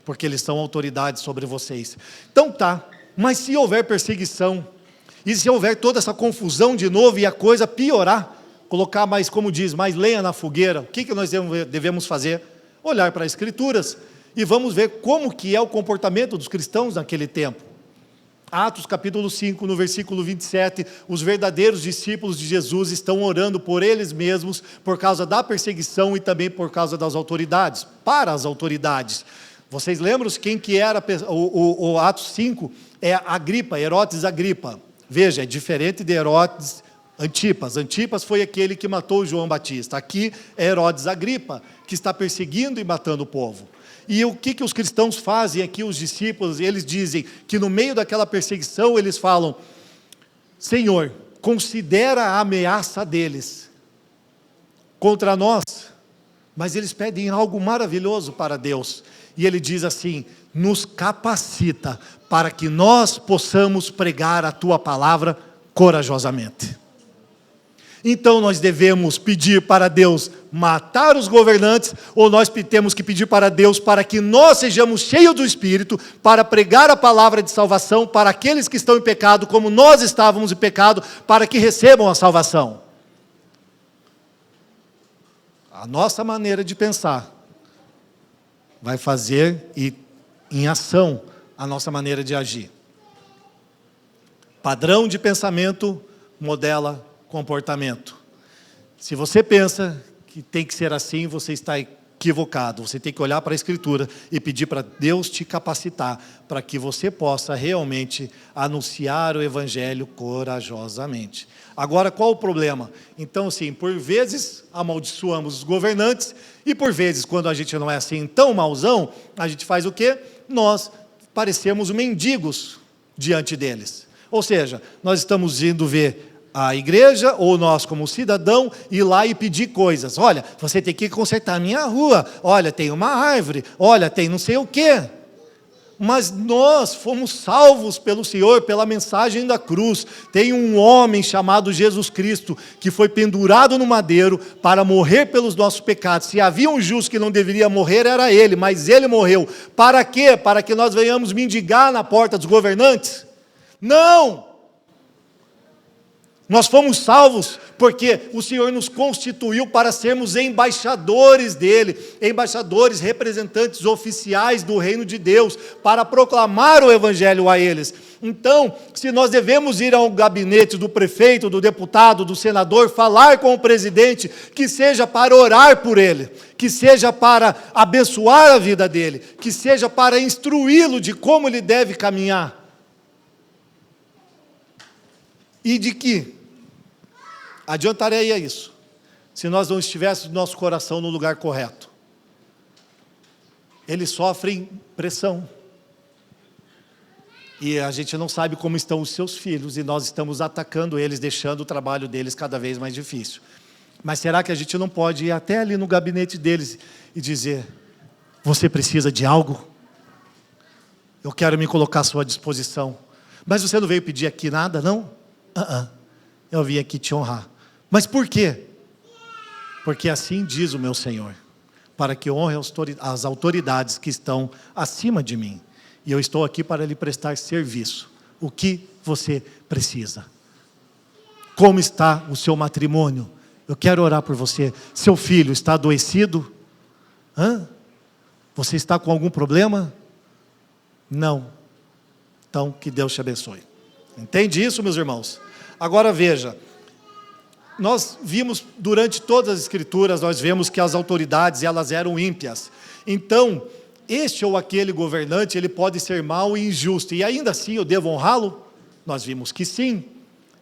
porque eles são autoridades sobre vocês. Então tá, mas se houver perseguição, e se houver toda essa confusão de novo e a coisa piorar, colocar mais, como diz, mais lenha na fogueira, o que nós devemos fazer? Olhar para as Escrituras e vamos ver como que é o comportamento dos cristãos naquele tempo. Atos capítulo 5, no versículo 27, os verdadeiros discípulos de Jesus estão orando por eles mesmos, por causa da perseguição e também por causa das autoridades, para as autoridades. Vocês lembram quem que era o Atos 5? É Agripa, Herodes Agripa. Veja, é diferente de Herodes Antipas. Antipas foi aquele que matou João Batista. Aqui é Herodes Agripa, que está perseguindo e matando o povo. E o que os cristãos fazem aqui, os discípulos, eles dizem que no meio daquela perseguição, eles falam, Senhor, considera a ameaça deles contra nós, mas eles pedem algo maravilhoso para Deus. E ele diz assim, nos capacita para que nós possamos pregar a tua palavra corajosamente. Então nós devemos pedir para Deus matar os governantes, ou nós temos que pedir para Deus para que nós sejamos cheios do Espírito, para pregar a palavra de salvação para aqueles que estão em pecado, como nós estávamos em pecado, para que recebam a salvação. A nossa maneira de pensar vai fazer em ação a nossa maneira de agir. Padrão de pensamento modela comportamento. Se você pensa que tem que ser assim, você está equivocado. Você tem que olhar para a Escritura e pedir para Deus te capacitar, para que você possa realmente anunciar o Evangelho corajosamente. Agora, qual o problema? Então, assim, por vezes amaldiçoamos os governantes, e por vezes, quando a gente não é assim tão mauzão, a gente faz o quê? Nós parecemos mendigos diante deles. Ou seja, nós estamos indo ver a igreja, ou nós como cidadão, ir lá e pedir coisas. Olha, você tem que consertar a minha rua. Olha, tem uma árvore. Olha, tem não sei o quê. Mas nós fomos salvos pelo Senhor, pela mensagem da cruz. Tem um homem chamado Jesus Cristo, que foi pendurado no madeiro para morrer pelos nossos pecados. Se havia um justo que não deveria morrer, era ele, mas ele morreu. Para quê? Para que nós venhamos mendigar na porta dos governantes? Não! Nós fomos salvos porque o Senhor nos constituiu para sermos embaixadores dele, embaixadores, representantes oficiais do reino de Deus, para proclamar o Evangelho a eles. Então, se nós devemos ir ao gabinete do prefeito, do deputado, do senador, falar com o presidente, que seja para orar por ele, que seja para abençoar a vida dele, que seja para instruí-lo de como ele deve caminhar. E de que adiantaria isso, se nós não estivéssemos nosso coração no lugar correto? Eles sofrem pressão. E a gente não sabe como estão os seus filhos, e nós estamos atacando eles, deixando o trabalho deles cada vez mais difícil. Mas será que a gente não pode ir até ali no gabinete deles e dizer: você precisa de algo? Eu quero me colocar à sua disposição. Mas você não veio pedir aqui nada, não? Eu vim aqui te honrar. Mas por quê? Porque assim diz o meu Senhor, para que honre as autoridades que estão acima de mim. E eu estou aqui para lhe prestar serviço. O que você precisa? Como está o seu matrimônio? Eu quero orar por você. Seu filho está adoecido? Você está com algum problema? Não. Então, que Deus te abençoe. Entende isso, meus irmãos? Agora veja, nós vimos durante todas as Escrituras, nós vemos que as autoridades, elas eram ímpias. Então, este ou aquele governante, ele pode ser mau e injusto, e ainda assim eu devo honrá-lo? Nós vimos que sim,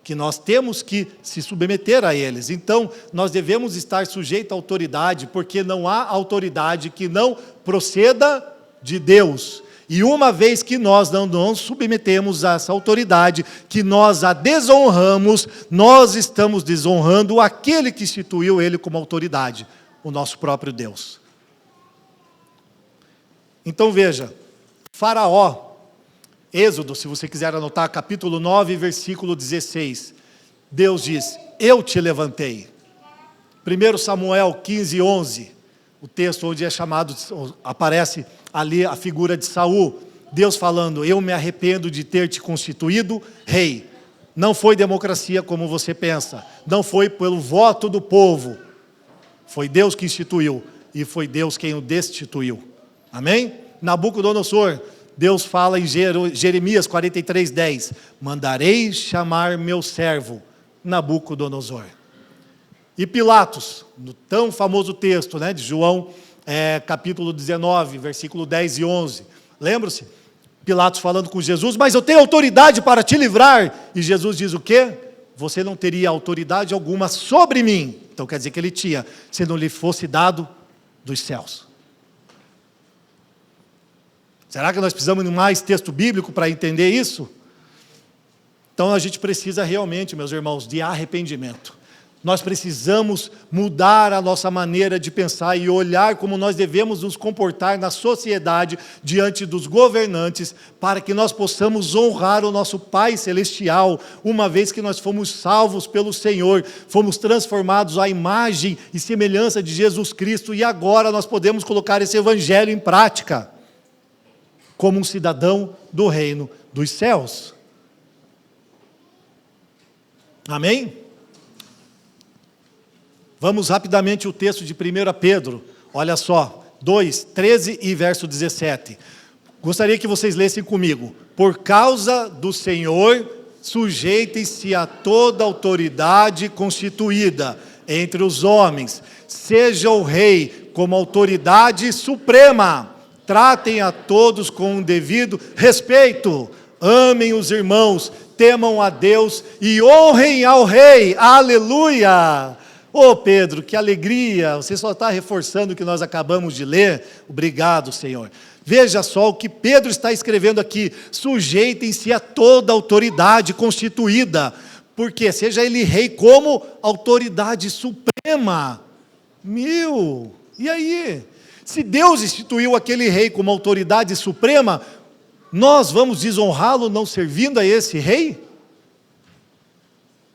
que nós temos que se submeter a eles. Então, nós devemos estar sujeitos à autoridade, porque não há autoridade que não proceda de Deus. E uma vez que nós não nos submetemos a essa autoridade, que nós a desonramos, nós estamos desonrando aquele que instituiu ele como autoridade, o nosso próprio Deus. Então veja, Faraó, Êxodo, se você quiser anotar, capítulo 9, versículo 16, Deus diz: eu te levantei. 1 Samuel 15, 11, o texto onde é chamado, aparece ali a figura de Saul, Deus falando: eu me arrependo de ter te constituído rei. Não foi democracia como você pensa, não foi pelo voto do povo, foi Deus que instituiu, e foi Deus quem o destituiu. Amém? Nabucodonosor, Deus fala em Jeremias 43, 10, mandarei chamar meu servo Nabucodonosor. E Pilatos, no tão famoso texto, de João, capítulo 19, versículo 10 e 11. Lembra-se? Pilatos falando com Jesus: mas eu tenho autoridade para te livrar. E Jesus diz o quê? Você não teria autoridade alguma sobre mim. Então quer dizer que ele tinha, se não lhe fosse dado dos céus. Será que nós precisamos de mais texto bíblico para entender isso? Então a gente precisa realmente, meus irmãos, de arrependimento. Nós precisamos mudar a nossa maneira de pensar e olhar como nós devemos nos comportar na sociedade diante dos governantes, para que nós possamos honrar o nosso Pai Celestial, uma vez que nós fomos salvos pelo Senhor, fomos transformados à imagem e semelhança de Jesus Cristo, e agora nós podemos colocar esse Evangelho em prática, como um cidadão do reino dos céus. Amém? Vamos rapidamente ao texto de 1 Pedro, olha só, 2, 13 e verso 17. Gostaria que vocês lessem comigo. Por causa do Senhor, sujeitem-se a toda autoridade constituída, entre os homens. Seja o rei como autoridade suprema. Tratem a todos com um devido respeito. Amem os irmãos, temam a Deus e honrem ao rei. Aleluia! Ô Pedro, que alegria! Você só está reforçando o que nós acabamos de ler. Obrigado, Senhor. Veja só o que Pedro está escrevendo aqui. Sujeitem-se a toda autoridade constituída, porque seja ele rei como autoridade suprema. E aí? Se Deus instituiu aquele rei como autoridade suprema, nós vamos desonrá-lo não servindo a esse rei?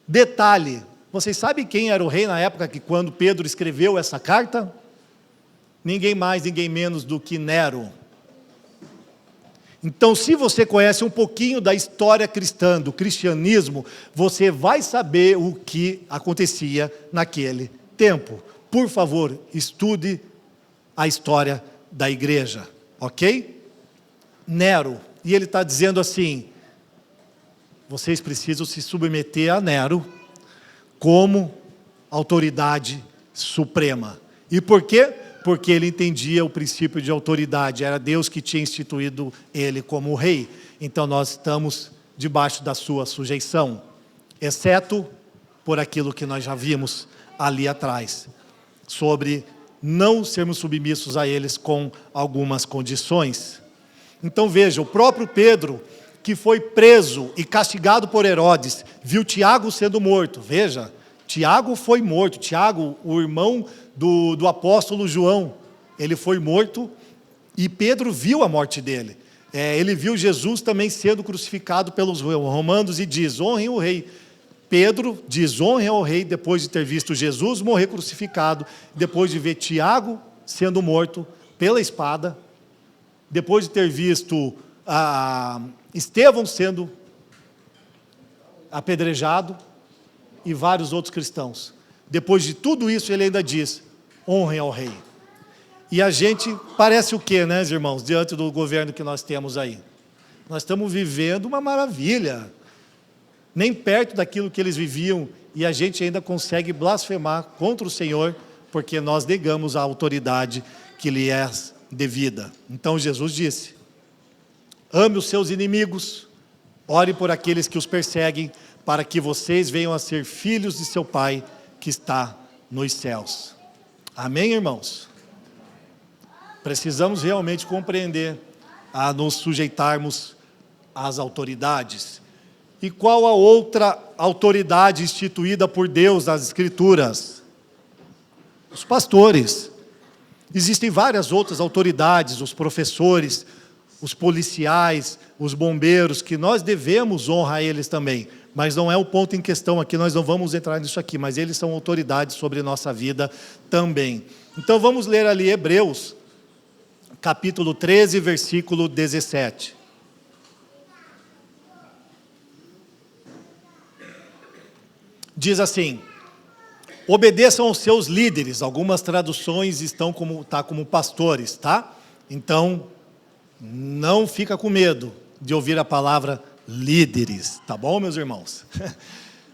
Detalhe, vocês sabem quem era o rei na época que quando Pedro escreveu essa carta? Ninguém mais, ninguém menos do que Nero. Então, se você conhece um pouquinho da história cristã, do cristianismo, você vai saber o que acontecia naquele tempo. Por favor, estude a história da igreja, ok? Nero, e ele está dizendo assim, vocês precisam se submeter a Nero como autoridade suprema. E por quê? Porque ele entendia o princípio de autoridade, era Deus que tinha instituído ele como rei. Então nós estamos debaixo da sua sujeição, exceto por aquilo que nós já vimos ali atrás, sobre não sermos submissos a eles com algumas condições. Então veja, o próprio Pedro, que foi preso e castigado por Herodes, viu Tiago sendo morto. Veja, Tiago foi morto. Tiago, o irmão do apóstolo João, ele foi morto e Pedro viu a morte dele. Ele viu Jesus também sendo crucificado pelos romanos e diz, honrem o rei. Pedro diz, honrem ao rei, depois de ter visto Jesus morrer crucificado, depois de ver Tiago sendo morto pela espada, depois de ter visto Estevão sendo apedrejado e vários outros cristãos. Depois de tudo isso, ele ainda diz, honrem ao rei. E a gente parece o quê, né, irmãos, diante do governo que nós temos aí? Nós estamos vivendo uma maravilha, nem perto daquilo que eles viviam, e a gente ainda consegue blasfemar contra o Senhor, porque nós negamos a autoridade que lhe é devida. Então Jesus disse, ame os seus inimigos, ore por aqueles que os perseguem, para que vocês venham a ser filhos de seu Pai, que está nos céus. Amém, irmãos? Precisamos realmente compreender a nos sujeitarmos às autoridades. E qual a outra autoridade instituída por Deus nas Escrituras? Os pastores. Existem várias outras autoridades, os professores, os policiais, os bombeiros, que nós devemos honrar eles também. Mas não é o ponto em questão aqui, nós não vamos entrar nisso aqui, mas eles são autoridades sobre nossa vida também. Então vamos ler ali Hebreus, capítulo 13, versículo 17. Diz assim, obedeçam aos seus líderes, algumas traduções estão como pastores, tá? Então, não fica com medo de ouvir a palavra líderes, tá bom, meus irmãos?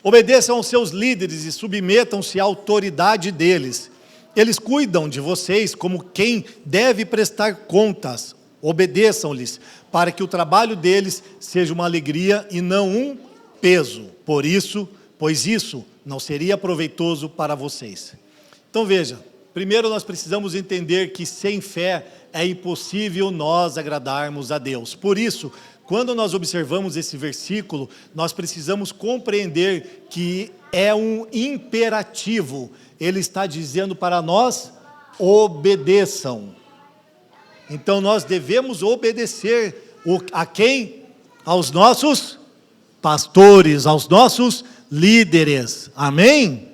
Obedeçam aos seus líderes e submetam-se à autoridade deles. Eles cuidam de vocês como quem deve prestar contas. Obedeçam-lhes, para que o trabalho deles seja uma alegria e não um peso. Pois isso não seria proveitoso para vocês. Então veja, primeiro nós precisamos entender que sem fé é impossível nós agradarmos a Deus. Por isso, quando nós observamos esse versículo, nós precisamos compreender que é um imperativo. Ele está dizendo para nós, obedeçam. Então nós devemos obedecer a quem? Aos nossos pastores, aos nossos líderes. Amém?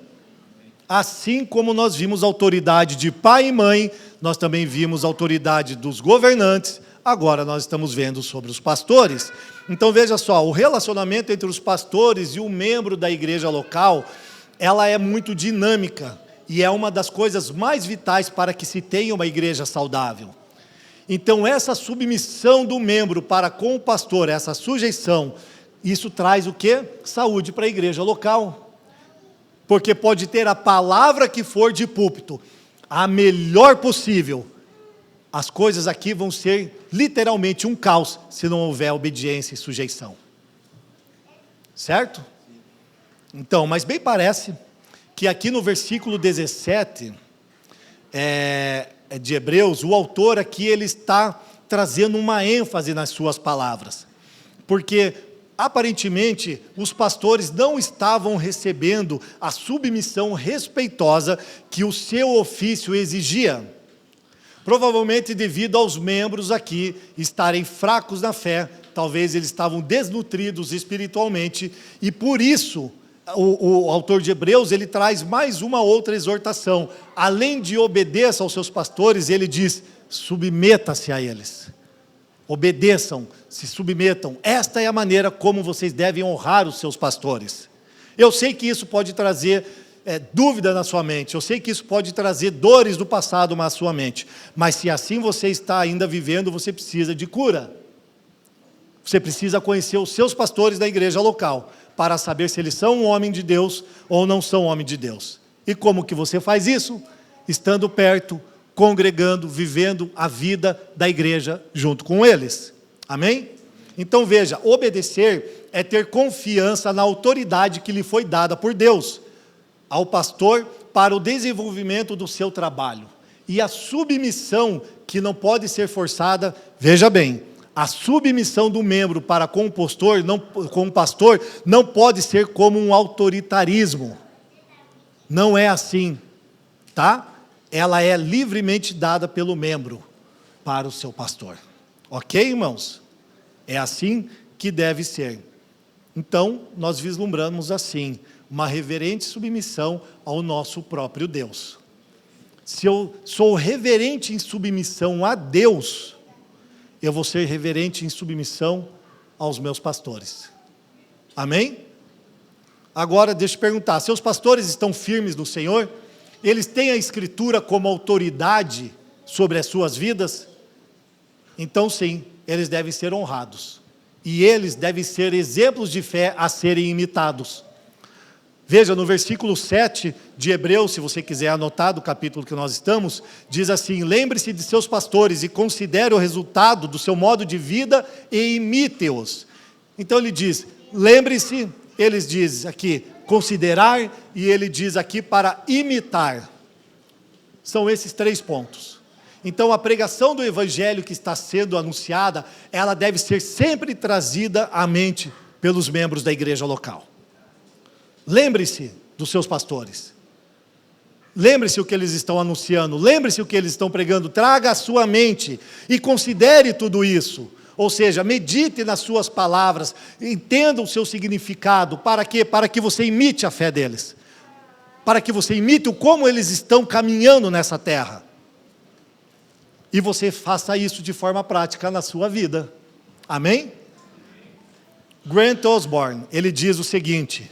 Assim como nós vimos a autoridade de pai e mãe, nós também vimos a autoridade dos governantes, agora nós estamos vendo sobre os pastores. Então veja só, o relacionamento entre os pastores e o membro da igreja local, ela é muito dinâmica e é uma das coisas mais vitais para que se tenha uma igreja saudável. Então essa submissão do membro para com o pastor, essa sujeição, isso traz o quê? Saúde para a igreja local. Porque pode ter a palavra que for de púlpito, a melhor possível. As coisas aqui vão ser literalmente um caos, se não houver obediência e sujeição. Certo? Então, mas bem parece que aqui no versículo 17 de Hebreus, o autor aqui ele está trazendo uma ênfase nas suas palavras. Porque aparentemente, os pastores não estavam recebendo a submissão respeitosa que o seu ofício exigia. Provavelmente devido aos membros aqui estarem fracos na fé, talvez eles estavam desnutridos espiritualmente, e por isso o autor de Hebreus, ele traz mais uma outra exortação. Além de obedeça aos seus pastores, ele diz, submeta-se a eles. Obedeçam, se submetam. Esta é a maneira como vocês devem honrar os seus pastores. Eu sei que isso pode trazer dúvida na sua mente, eu sei que isso pode trazer dores do passado na sua mente, mas se assim você está ainda vivendo, você precisa de cura. Você precisa conhecer os seus pastores da igreja local, para saber se eles são um homem de Deus ou não são homem de Deus. E como que você faz isso? Estando perto, congregando, vivendo a vida da igreja junto com eles. Amém? Então veja, obedecer é ter confiança na autoridade que lhe foi dada por Deus, ao pastor, para o desenvolvimento do seu trabalho. E a submissão que não pode ser forçada, veja bem, a submissão do membro para com o pastor não pode ser como um autoritarismo. Não é assim, tá? Ela é livremente dada pelo membro para o seu pastor. Ok, irmãos? É assim que deve ser. Então, nós vislumbramos assim, uma reverente submissão ao nosso próprio Deus. Se eu sou reverente em submissão a Deus, eu vou ser reverente em submissão aos meus pastores. Amém? Agora, deixa eu perguntar, seus pastores estão firmes no Senhor? Eles têm a Escritura como autoridade sobre as suas vidas? Então sim, eles devem ser honrados. E eles devem ser exemplos de fé a serem imitados. Veja, no versículo 7 de Hebreus, se você quiser anotar do capítulo que nós estamos, diz assim, lembre-se de seus pastores e considere o resultado do seu modo de vida e imite-os. Então ele diz, lembre-se, ele diz aqui, considerar, e ele diz aqui para imitar. São esses 3 pontos. Então a pregação do evangelho que está sendo anunciada, ela deve ser sempre trazida à mente pelos membros da igreja local. Lembre-se dos seus pastores. Lembre-se o que eles estão anunciando. Lembre-se o que eles estão pregando. Traga à sua mente e considere tudo isso. Ou seja, medite nas suas palavras. Entenda o seu significado. Para quê? Para que você imite a fé deles. Para que você imite como eles estão caminhando nessa terra. E você faça isso de forma prática na sua vida. Amém? Grant Osborne, ele diz o seguinte,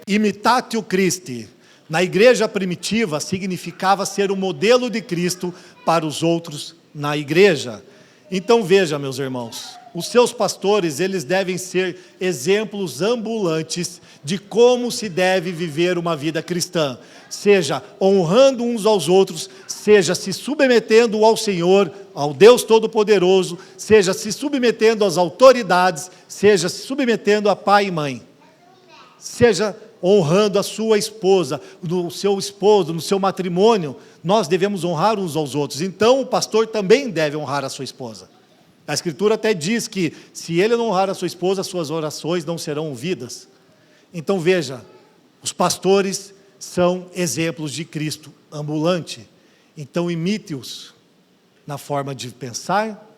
imitatio Christi, na igreja primitiva significava ser o modelo de Cristo para os outros na igreja. Então veja, meus irmãos, os seus pastores, eles devem ser exemplos ambulantes de como se deve viver uma vida cristã, seja honrando uns aos outros, seja se submetendo ao Senhor, ao Deus Todo-Poderoso, seja se submetendo às autoridades, seja se submetendo a pai e mãe, seja honrando a sua esposa, no seu esposo, no seu matrimônio, nós devemos honrar uns aos outros. Então o pastor também deve honrar a sua esposa. A Escritura até diz que se ele não honrar a sua esposa, suas orações não serão ouvidas. Então veja, os pastores são exemplos de Cristo ambulante. Então imite-os na forma de pensar,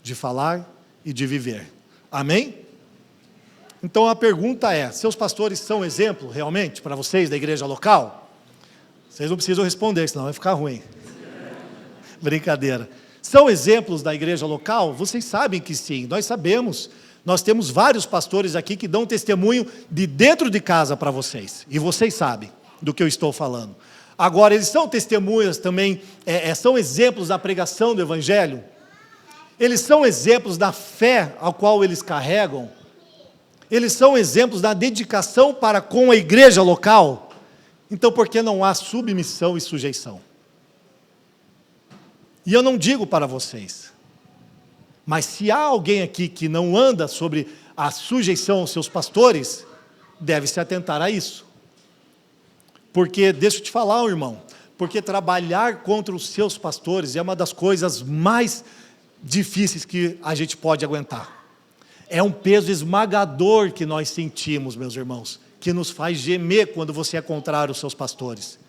de falar e de viver. Amém? Então a pergunta é, seus pastores são exemplo realmente para vocês da igreja local? Vocês não precisam responder, senão vai ficar ruim. Brincadeira. São exemplos da igreja local? Vocês sabem que sim, nós sabemos. Nós temos vários pastores aqui que dão testemunho de dentro de casa para vocês. E vocês sabem do que eu estou falando. Agora, eles são testemunhas também, são exemplos da pregação do evangelho? Eles são exemplos da fé ao qual eles carregam? eles são exemplos da dedicação para com a igreja local. Então, por que não há submissão e sujeição? E eu não digo para vocês, mas se há alguém aqui que não anda sobre a sujeição aos seus pastores, deve se atentar a isso. Porque, deixa eu te falar, irmão, porque trabalhar contra os seus pastores é uma das coisas mais difíceis que a gente pode aguentar. É um peso esmagador que nós sentimos, meus irmãos, que nos faz gemer quando você é contrário aos seus pastores.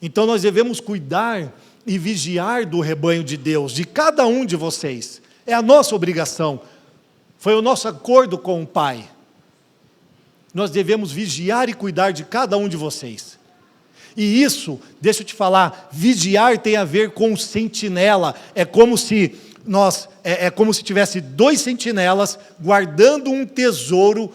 Então nós devemos cuidar e vigiar do rebanho de Deus, de cada um de vocês. É a nossa obrigação. Foi o nosso acordo com o Pai. Nós devemos vigiar e cuidar de cada um de vocês. E isso, deixa eu te falar, vigiar tem a ver com sentinela. É como se tivesse 2 sentinelas guardando um tesouro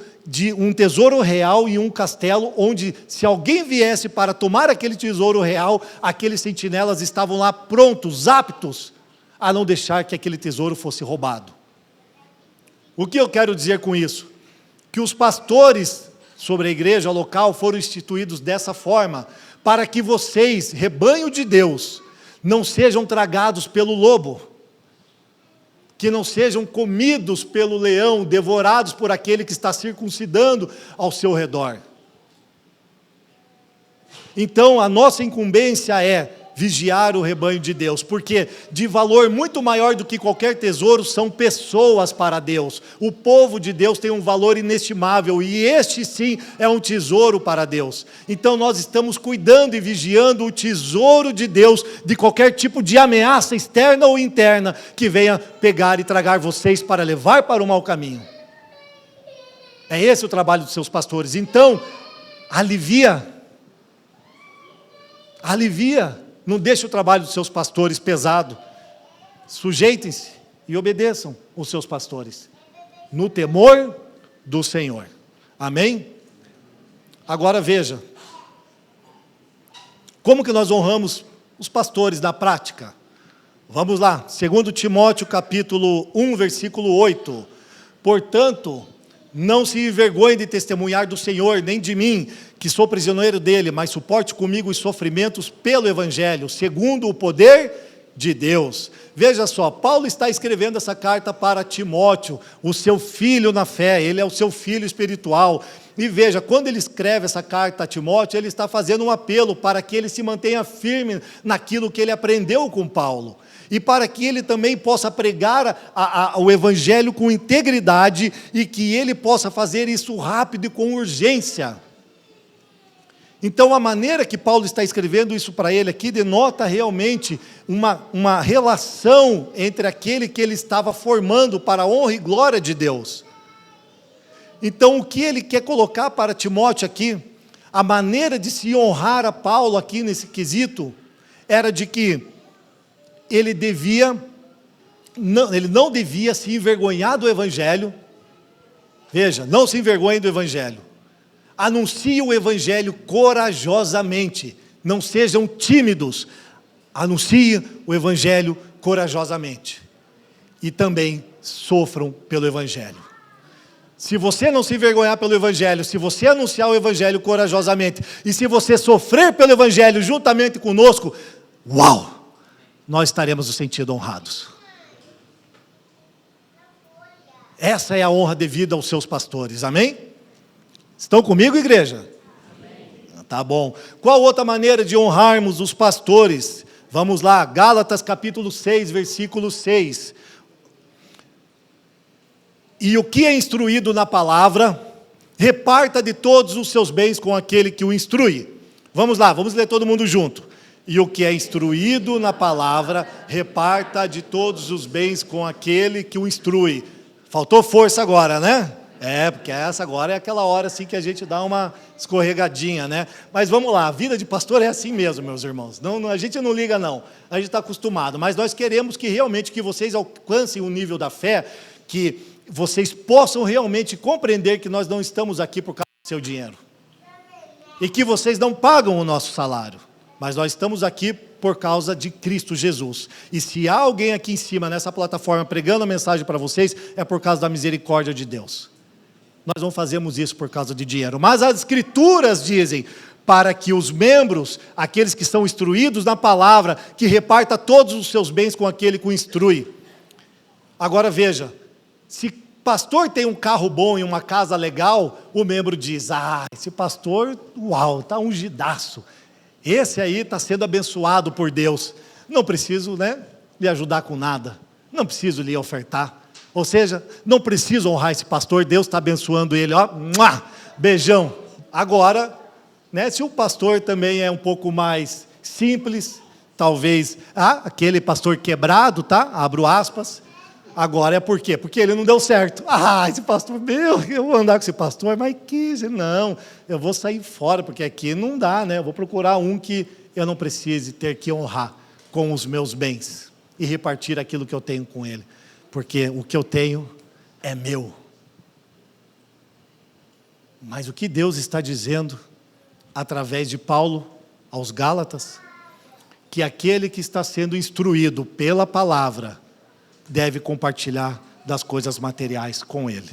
real em um castelo, onde se alguém viesse para tomar aquele tesouro real, aqueles sentinelas estavam lá prontos, aptos a não deixar que aquele tesouro fosse roubado. O que eu quero dizer com isso? Que os pastores sobre a igreja local foram instituídos dessa forma, para que vocês, rebanho de Deus, não sejam tragados pelo lobo, que não sejam comidos pelo leão, devorados por aquele que está circuncidando ao seu redor. Então, a nossa incumbência é vigiar o rebanho de Deus, porque de valor muito maior do que qualquer tesouro são pessoas para Deus. O povo de Deus tem um valor inestimável, e este sim é um tesouro para Deus. Então nós estamos cuidando e vigiando o tesouro de Deus, de qualquer tipo de ameaça externa ou interna, que venha pegar e tragar vocês para levar para o mau caminho. É esse o trabalho dos seus pastores. Então, alivia, não deixe o trabalho dos seus pastores pesado. Sujeitem-se e obedeçam os seus pastores, no temor do Senhor. Amém? Agora veja, como que nós honramos os pastores na prática? Vamos lá, 2 Timóteo capítulo 1, versículo 8. Portanto, não se envergonhe de testemunhar do Senhor, nem de mim, que sou prisioneiro dele, mas suporte comigo os sofrimentos pelo Evangelho, segundo o poder de Deus. Veja só, Paulo está escrevendo essa carta para Timóteo, o seu filho na fé, ele é o seu filho espiritual. E veja, quando ele escreve essa carta a Timóteo, ele está fazendo um apelo para que ele se mantenha firme naquilo que ele aprendeu com Paulo, e para que ele também possa pregar o Evangelho com integridade, e que ele possa fazer isso rápido e com urgência. Então, a maneira que Paulo está escrevendo isso para ele aqui, denota realmente uma relação entre aquele que ele estava formando para a honra e glória de Deus. Então, o que ele quer colocar para Timóteo aqui, a maneira de se honrar a Paulo aqui nesse quesito, era de que ele não devia se envergonhar do Evangelho. Veja, não se envergonhe do Evangelho. Anuncie o Evangelho corajosamente, não sejam tímidos, anuncie o Evangelho corajosamente, e também sofram pelo Evangelho. Se você não se envergonhar pelo Evangelho, se você anunciar o Evangelho corajosamente, e se você sofrer pelo Evangelho juntamente conosco, uau, nós estaremos no sentido honrados. Essa é a honra devida aos seus pastores, amém? Estão comigo, igreja? Amém. Tá bom. Qual outra maneira de honrarmos os pastores? Vamos lá, Gálatas capítulo 6, versículo 6. E o que é instruído na palavra, reparta de todos os seus bens com aquele que o instrui. Vamos lá, vamos ler todo mundo junto. E o que é instruído na palavra, reparta de todos os bens com aquele que o instrui. Faltou força agora, né? Porque essa agora é aquela hora assim que a gente dá uma escorregadinha, né? Mas vamos lá, a vida de pastor é assim mesmo, meus irmãos. Não, a gente não liga não, a gente está acostumado. Mas nós queremos que realmente que vocês alcancem o nível da fé, que vocês possam realmente compreender que nós não estamos aqui por causa do seu dinheiro. E que vocês não pagam o nosso salário, mas nós estamos aqui por causa de Cristo Jesus. E se há alguém aqui em cima, nessa plataforma, pregando a mensagem para vocês, é por causa da misericórdia de Deus. nós não fazemos isso por causa de dinheiro. Mas as Escrituras dizem, para que os membros, aqueles que são instruídos na palavra, que reparta todos os seus bens com aquele que o instrui. Agora veja, se pastor tem um carro bom e uma casa legal, o membro diz, esse pastor, uau, está ungidaço. Esse aí está sendo abençoado por Deus. Não preciso, lhe ajudar com nada. Não preciso lhe ofertar. Ou seja, não preciso honrar esse pastor, Deus está abençoando ele, beijão. Agora, se o pastor também é um pouco mais simples, talvez, aquele pastor quebrado, tá? Abro aspas. Agora é por quê? Porque ele não deu certo. Esse pastor, eu vou andar com esse pastor, mas não, eu vou sair fora, porque aqui não dá, eu vou procurar um que eu não precise ter que honrar com os meus bens e repartir aquilo que eu tenho com ele, porque o que eu tenho é meu. Mas o que Deus está dizendo, através de Paulo aos Gálatas, que aquele que está sendo instruído pela palavra, deve compartilhar das coisas materiais com ele.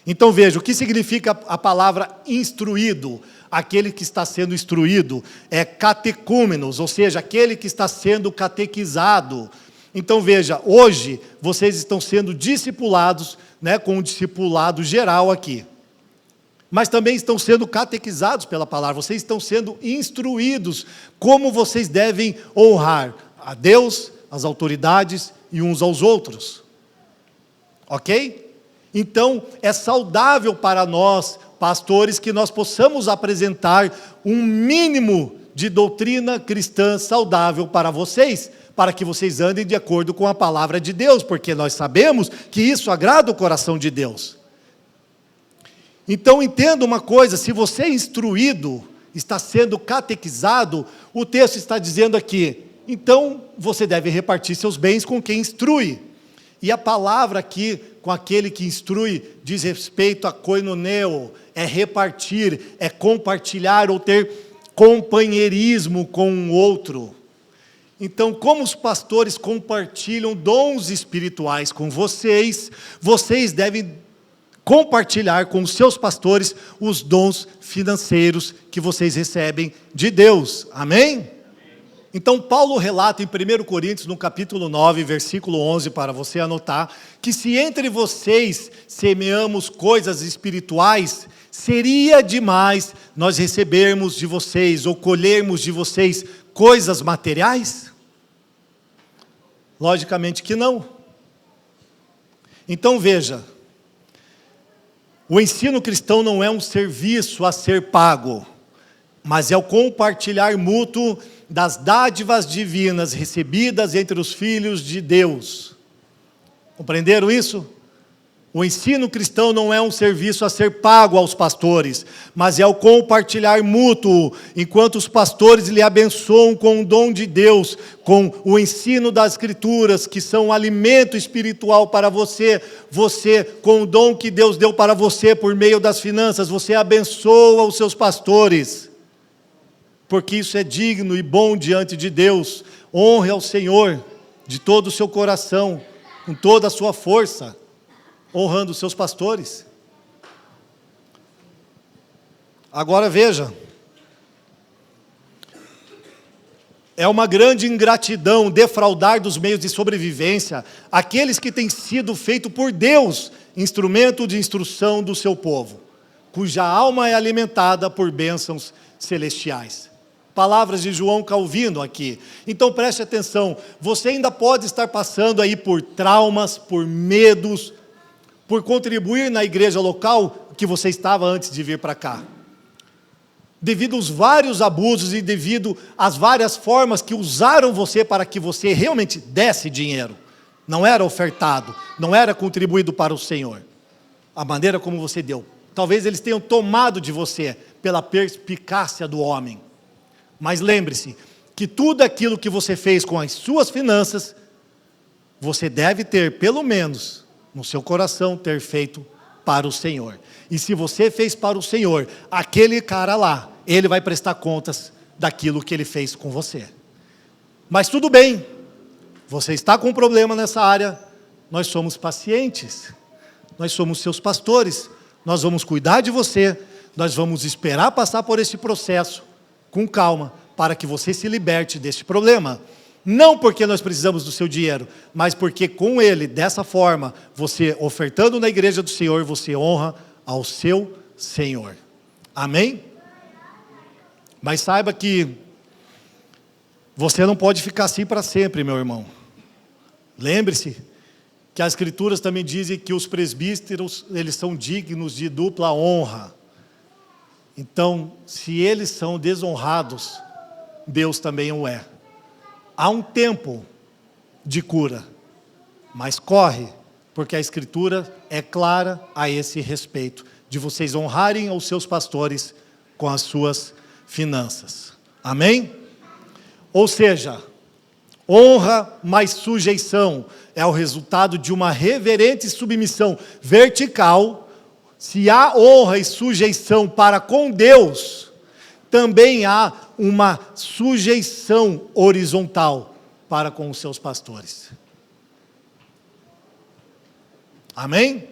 Então veja, o que significa a palavra instruído? Aquele que está sendo instruído é catecúmenos, ou seja, aquele que está sendo catequizado. Então veja, hoje vocês estão sendo discipulados, com um discipulado geral aqui. Mas também estão sendo catequizados pela palavra, vocês estão sendo instruídos como vocês devem honrar a Deus, as autoridades e uns aos outros, ok? Então, é saudável para nós, pastores, que nós possamos apresentar um mínimo de doutrina cristã saudável para vocês, para que vocês andem de acordo com a palavra de Deus, porque nós sabemos que isso agrada o coração de Deus. Então, entenda uma coisa, se você é instruído, está sendo catequizado, o texto está dizendo aqui, então, você deve repartir seus bens com quem instrui. E a palavra aqui, com aquele que instrui, diz respeito a koinoneo, é repartir, é compartilhar ou ter companheirismo com o outro. Então, como os pastores compartilham dons espirituais com vocês, vocês devem compartilhar com os seus pastores os dons financeiros que vocês recebem de Deus. Amém? Então, Paulo relata em 1 Coríntios, no capítulo 9, versículo 11, para você anotar, que se entre vocês semeamos coisas espirituais, seria demais nós recebermos de vocês, ou colhermos de vocês, coisas materiais? Logicamente que não. Então veja, o ensino cristão não é um serviço a ser pago, mas é o compartilhar mútuo das dádivas divinas recebidas entre os filhos de Deus. Compreenderam isso? O ensino cristão não é um serviço a ser pago aos pastores, mas é o compartilhar mútuo, enquanto os pastores lhe abençoam com o dom de Deus, com o ensino das Escrituras, que são um alimento espiritual para você, com o dom que Deus deu para você por meio das finanças, você abençoa os seus pastores, porque isso é digno e bom diante de Deus. Honre ao Senhor de todo o seu coração, com toda a sua força, honrando os seus pastores. Agora veja, é uma grande ingratidão defraudar dos meios de sobrevivência aqueles que têm sido feitos por Deus, instrumento de instrução do seu povo, cuja alma é alimentada por bênçãos celestiais. Palavras de João Calvino aqui. Então preste atenção, você ainda pode estar passando aí por traumas, por medos, por contribuir na igreja local que você estava antes de vir para cá. Devido aos vários abusos e devido às várias formas que usaram você para que você realmente desse dinheiro. Não era ofertado, não era contribuído para o Senhor. A maneira como você deu. Talvez eles tenham tomado de você pela perspicácia do homem. Mas lembre-se que tudo aquilo que você fez com as suas finanças, você deve ter, pelo menos, no seu coração, ter feito para o Senhor. E se você fez para o Senhor, aquele cara lá, ele vai prestar contas daquilo que ele fez com você. Mas tudo bem, você está com um problema nessa área, nós somos pacientes, nós somos seus pastores, nós vamos cuidar de você, nós vamos esperar passar por esse processo com calma, para que você se liberte deste problema. Não porque nós precisamos do seu dinheiro, mas porque com ele, dessa forma, você ofertando na igreja do Senhor, você honra ao seu Senhor. Amém? Mas saiba que você não pode ficar assim para sempre, meu irmão. Lembre-se que as Escrituras também dizem que os presbíteros, eles são dignos de dupla honra. Então, se eles são desonrados, Deus também o é. Há um tempo de cura, mas corre, porque a Escritura é clara a esse respeito, de vocês honrarem os seus pastores com as suas finanças. Amém? Ou seja, honra mais sujeição é o resultado de uma reverente submissão vertical. Se há honra e sujeição para com Deus, também há uma sujeição horizontal para com os seus pastores. Amém?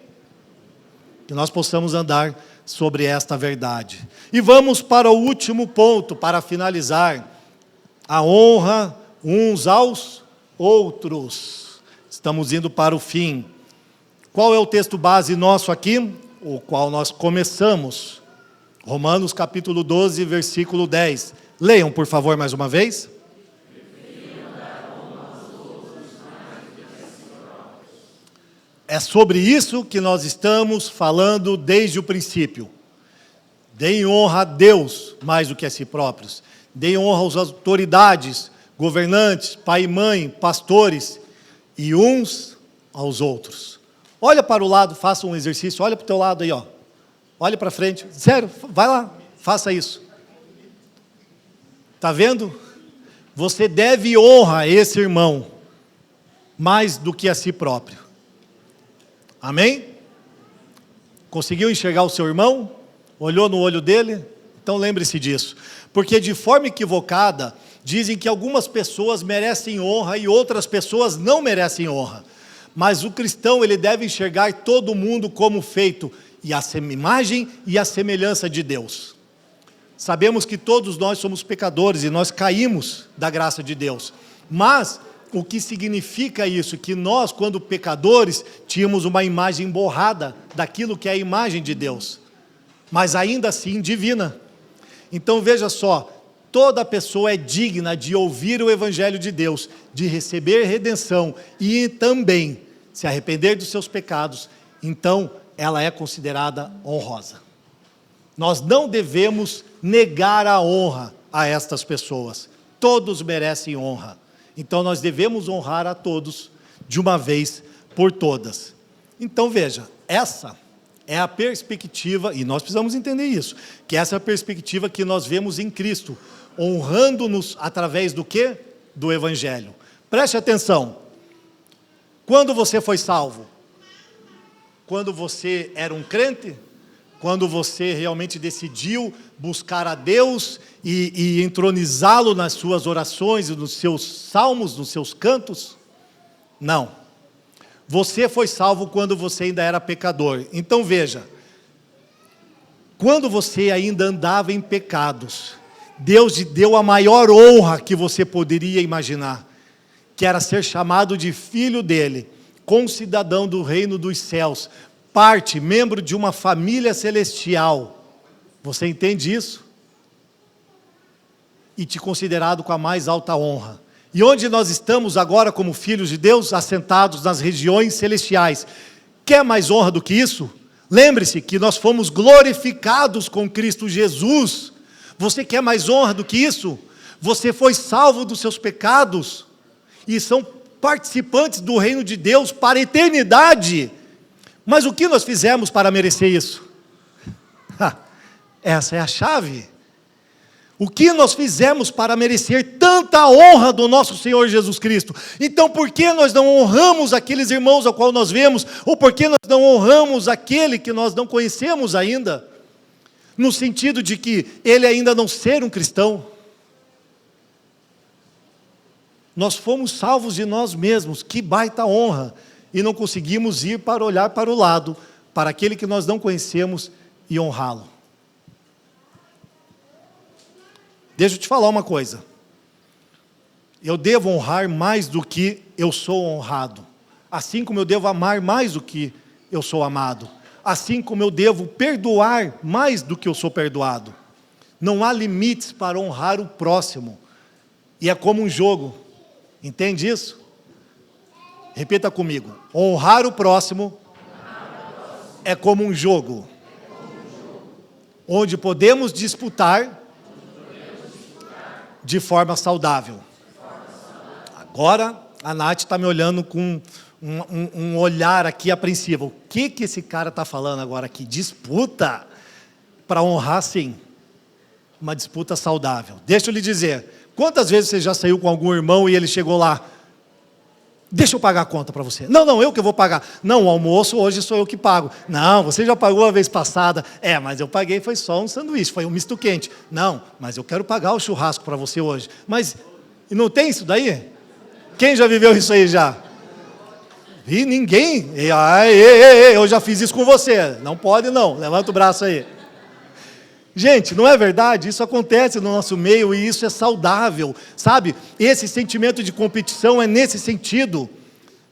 Que nós possamos andar sobre esta verdade. E vamos para o último ponto, para finalizar. A honra uns aos outros. Estamos indo para o fim. Qual é o texto base nosso aqui? O qual nós começamos. Romanos capítulo 12, versículo 10. Leiam, por favor, mais uma vez. É sobre isso que nós estamos falando desde o princípio. Deem honra a Deus mais do que a si próprios. Deem honra às autoridades, governantes, pai e mãe, pastores, e uns aos outros. Olha para o lado, faça um exercício, olha para o teu lado aí, ó. Olha para frente, sério, vai lá, faça isso. Está vendo? Você deve honra a esse irmão, mais do que a si próprio. Amém? Conseguiu enxergar o seu irmão? Olhou no olho dele? Então lembre-se disso. Porque de forma equivocada, dizem que algumas pessoas merecem honra e outras pessoas não merecem honra. Mas o cristão, ele deve enxergar todo mundo como feito, e a imagem e a semelhança de Deus. Sabemos que todos nós somos pecadores e nós caímos da graça de Deus. Mas o que significa isso? Que nós, quando pecadores, tínhamos uma imagem borrada daquilo que é a imagem de Deus, mas ainda assim divina. Então veja só, toda pessoa é digna de ouvir o Evangelho de Deus, de receber redenção e também se arrepender dos seus pecados. Então ela é considerada honrosa. Nós não devemos negar a honra a estas pessoas. Todos merecem honra. Então nós devemos honrar a todos de uma vez por todas. Então veja, essa é a perspectiva, e nós precisamos entender isso, que essa é a perspectiva que nós vemos em Cristo, honrando-nos através do quê? Do Evangelho. Preste atenção. Quando você foi salvo? Quando você era um crente? Quando você realmente decidiu buscar a Deus e entronizá-lo nas suas orações, nos seus salmos, nos seus cantos? Não. Você foi salvo quando você ainda era pecador. Então veja, quando você ainda andava em pecados, Deus te deu a maior honra que você poderia imaginar, que era ser chamado de filho dele, concidadão do reino dos céus, parte, membro de uma família celestial. Você entende isso? E te considerado com a mais alta honra. E onde nós estamos agora como filhos de Deus, assentados nas regiões celestiais. Quer mais honra do que isso? Lembre-se que nós fomos glorificados com Cristo Jesus. Você quer mais honra do que isso? Você foi salvo dos seus pecados e são participantes do reino de Deus para a eternidade. Mas o que nós fizemos para merecer isso? Essa é a chave. O que nós fizemos para merecer tanta honra do nosso Senhor Jesus Cristo? Então por que nós não honramos aqueles irmãos ao qual nós vemos? Ou por que nós não honramos aquele que nós não conhecemos ainda? No sentido de que ele ainda não ser um cristão. Nós fomos salvos de nós mesmos, que baita honra. E não conseguimos ir para olhar para o lado, para aquele que nós não conhecemos e honrá-lo. Deixa eu te falar uma coisa. Eu devo honrar mais do que eu sou honrado. Assim como eu devo amar mais do que eu sou amado. Assim como eu devo perdoar mais do que eu sou perdoado. Não há limites para honrar o próximo. E é como um jogo. Entende isso? Repita comigo. Honrar o próximo é como um jogo. Onde podemos disputar de forma saudável. Agora, a Nath está me olhando com um olhar aqui apreensivo. O que esse cara está falando agora aqui? Disputa. Para honrar, sim. Uma disputa saudável. Deixa eu lhe dizer. Quantas vezes você já saiu com algum irmão e ele chegou lá? Deixa eu pagar a conta para você. Não, eu que vou pagar. Não, o almoço hoje sou eu que pago. Não, você já pagou a vez passada. Mas eu paguei, foi só um sanduíche, foi um misto quente. Não, mas eu quero pagar o churrasco para você hoje. Mas não tem isso daí? Quem já viveu isso aí já? E ninguém. Eu já fiz isso com você. Não pode não, levanta o braço aí. Gente, não é verdade? Isso acontece no nosso meio e isso é saudável, sabe? Esse sentimento de competição é nesse sentido,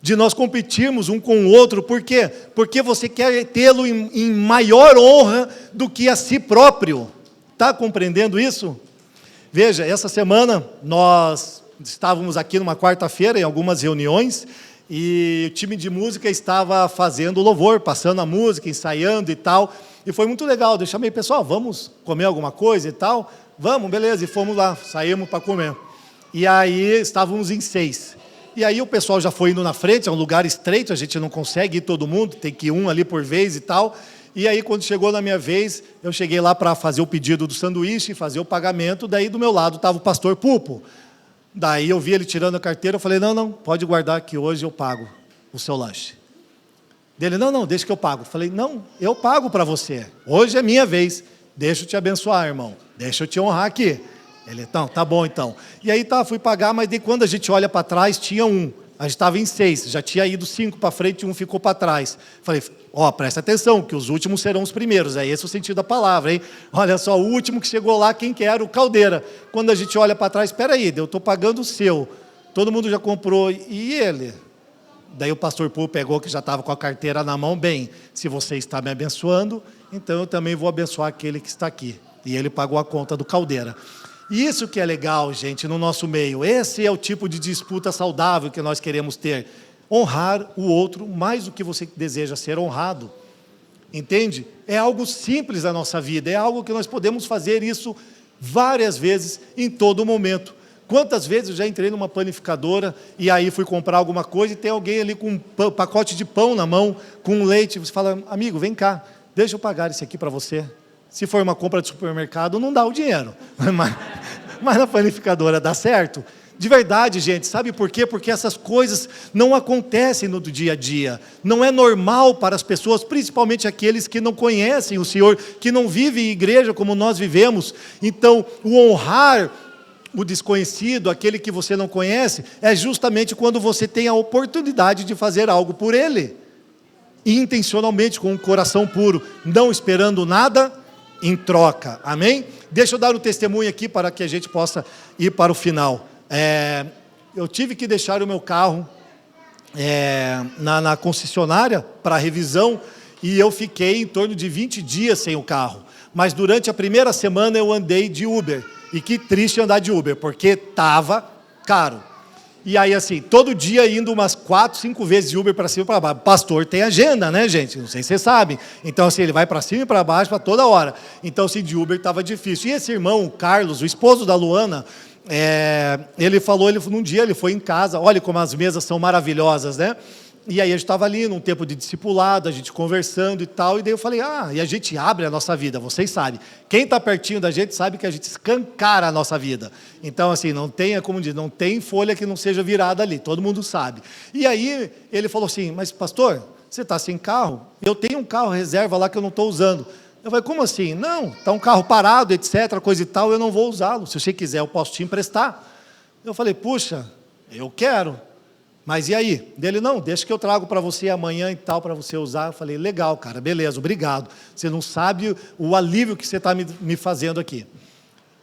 de nós competirmos um com o outro. Por quê? Porque você quer tê-lo em maior honra do que a si próprio. Está compreendendo isso? Veja, essa semana nós estávamos aqui numa quarta-feira em algumas reuniões e o time de música estava fazendo louvor, passando a música, ensaiando e tal. E foi muito legal, eu chamei, pessoal, vamos comer alguma coisa e tal? Vamos, beleza, e fomos lá, saímos para comer. E aí estávamos em 6. E aí o pessoal já foi indo na frente, é um lugar estreito, a gente não consegue ir todo mundo, tem que ir um ali por vez e tal. E aí quando chegou na minha vez, eu cheguei lá para fazer o pedido do sanduíche, fazer o pagamento, daí do meu lado estava o pastor Pupo. Daí eu vi ele tirando a carteira, eu falei, não, pode guardar que hoje eu pago o seu lanche. Dele, não, deixa que eu pago. Falei, não, eu pago para você. Hoje é minha vez. Deixa eu te abençoar, irmão. Deixa eu te honrar aqui. Ele, então, tá bom então. E aí fui pagar, mas daí quando a gente olha para trás, tinha um. A gente estava em 6, já tinha ido 5 para frente e um ficou para trás. Falei, presta atenção, que os últimos serão os primeiros. É esse o sentido da palavra, hein? Olha só, o último que chegou lá, quem que era? O Caldeira. Quando a gente olha para trás, espera aí, eu estou pagando o seu. Todo mundo já comprou. E ele? Daí o pastor Pô pegou, que já estava com a carteira na mão, bem, se você está me abençoando, então eu também vou abençoar aquele que está aqui. E ele pagou a conta do Caldeira. Isso que é legal, gente, no nosso meio. Esse é o tipo de disputa saudável que nós queremos ter. Honrar o outro mais do que você deseja ser honrado. Entende? É algo simples na nossa vida, é algo que nós podemos fazer isso várias vezes, em todo momento. Quantas vezes eu já entrei numa panificadora e aí fui comprar alguma coisa e tem alguém ali com um pacote de pão na mão, com um leite, você fala, amigo, vem cá, deixa eu pagar isso aqui para você. Se for uma compra de supermercado, não dá o dinheiro, mas na panificadora dá certo. De verdade, gente, sabe por quê? Porque essas coisas não acontecem no dia a dia, não é normal para as pessoas, principalmente aqueles que não conhecem o Senhor, que não vivem em igreja como nós vivemos. Então, o honrar o desconhecido, aquele que você não conhece, é justamente quando você tem a oportunidade de fazer algo por ele, intencionalmente, com um coração puro, não esperando nada em troca, amém? Deixa eu dar um testemunho aqui para que a gente possa ir para o final. Eu tive que deixar o meu carro na concessionária para revisão e eu fiquei em torno de 20 dias sem o carro, mas durante a primeira semana eu andei de Uber. E que triste andar de Uber, porque estava caro. E aí, assim, todo dia indo umas 4, 5 vezes de Uber para cima e para baixo. Pastor tem agenda, né, gente? Não sei se vocês sabem. Então, assim, ele vai para cima e para baixo para toda hora. Então, assim, de Uber estava difícil. E esse irmão, o Carlos, o esposo da Luana, ele falou, num dia ele foi em casa, olha como as mesas são maravilhosas, né? E aí a gente estava ali num tempo de discipulado, a gente conversando e tal, e daí eu falei, e a gente abre a nossa vida, vocês sabem. Quem está pertinho da gente sabe que a gente escancara a nossa vida. Então, assim, não tem, como diz, não tem folha que não seja virada ali, todo mundo sabe. E aí ele falou assim, mas pastor, você está sem carro? Eu tenho um carro reserva lá que eu não estou usando. Eu falei, como assim? Não, está um carro parado, etc, coisa e tal, eu não vou usá-lo. Se você quiser, eu posso te emprestar. Eu falei, puxa, eu quero. Mas e aí? Dele, não, deixa que eu trago para você amanhã e tal, para você usar. Eu falei, legal, cara, beleza, obrigado. Você não sabe o alívio que você está me fazendo aqui.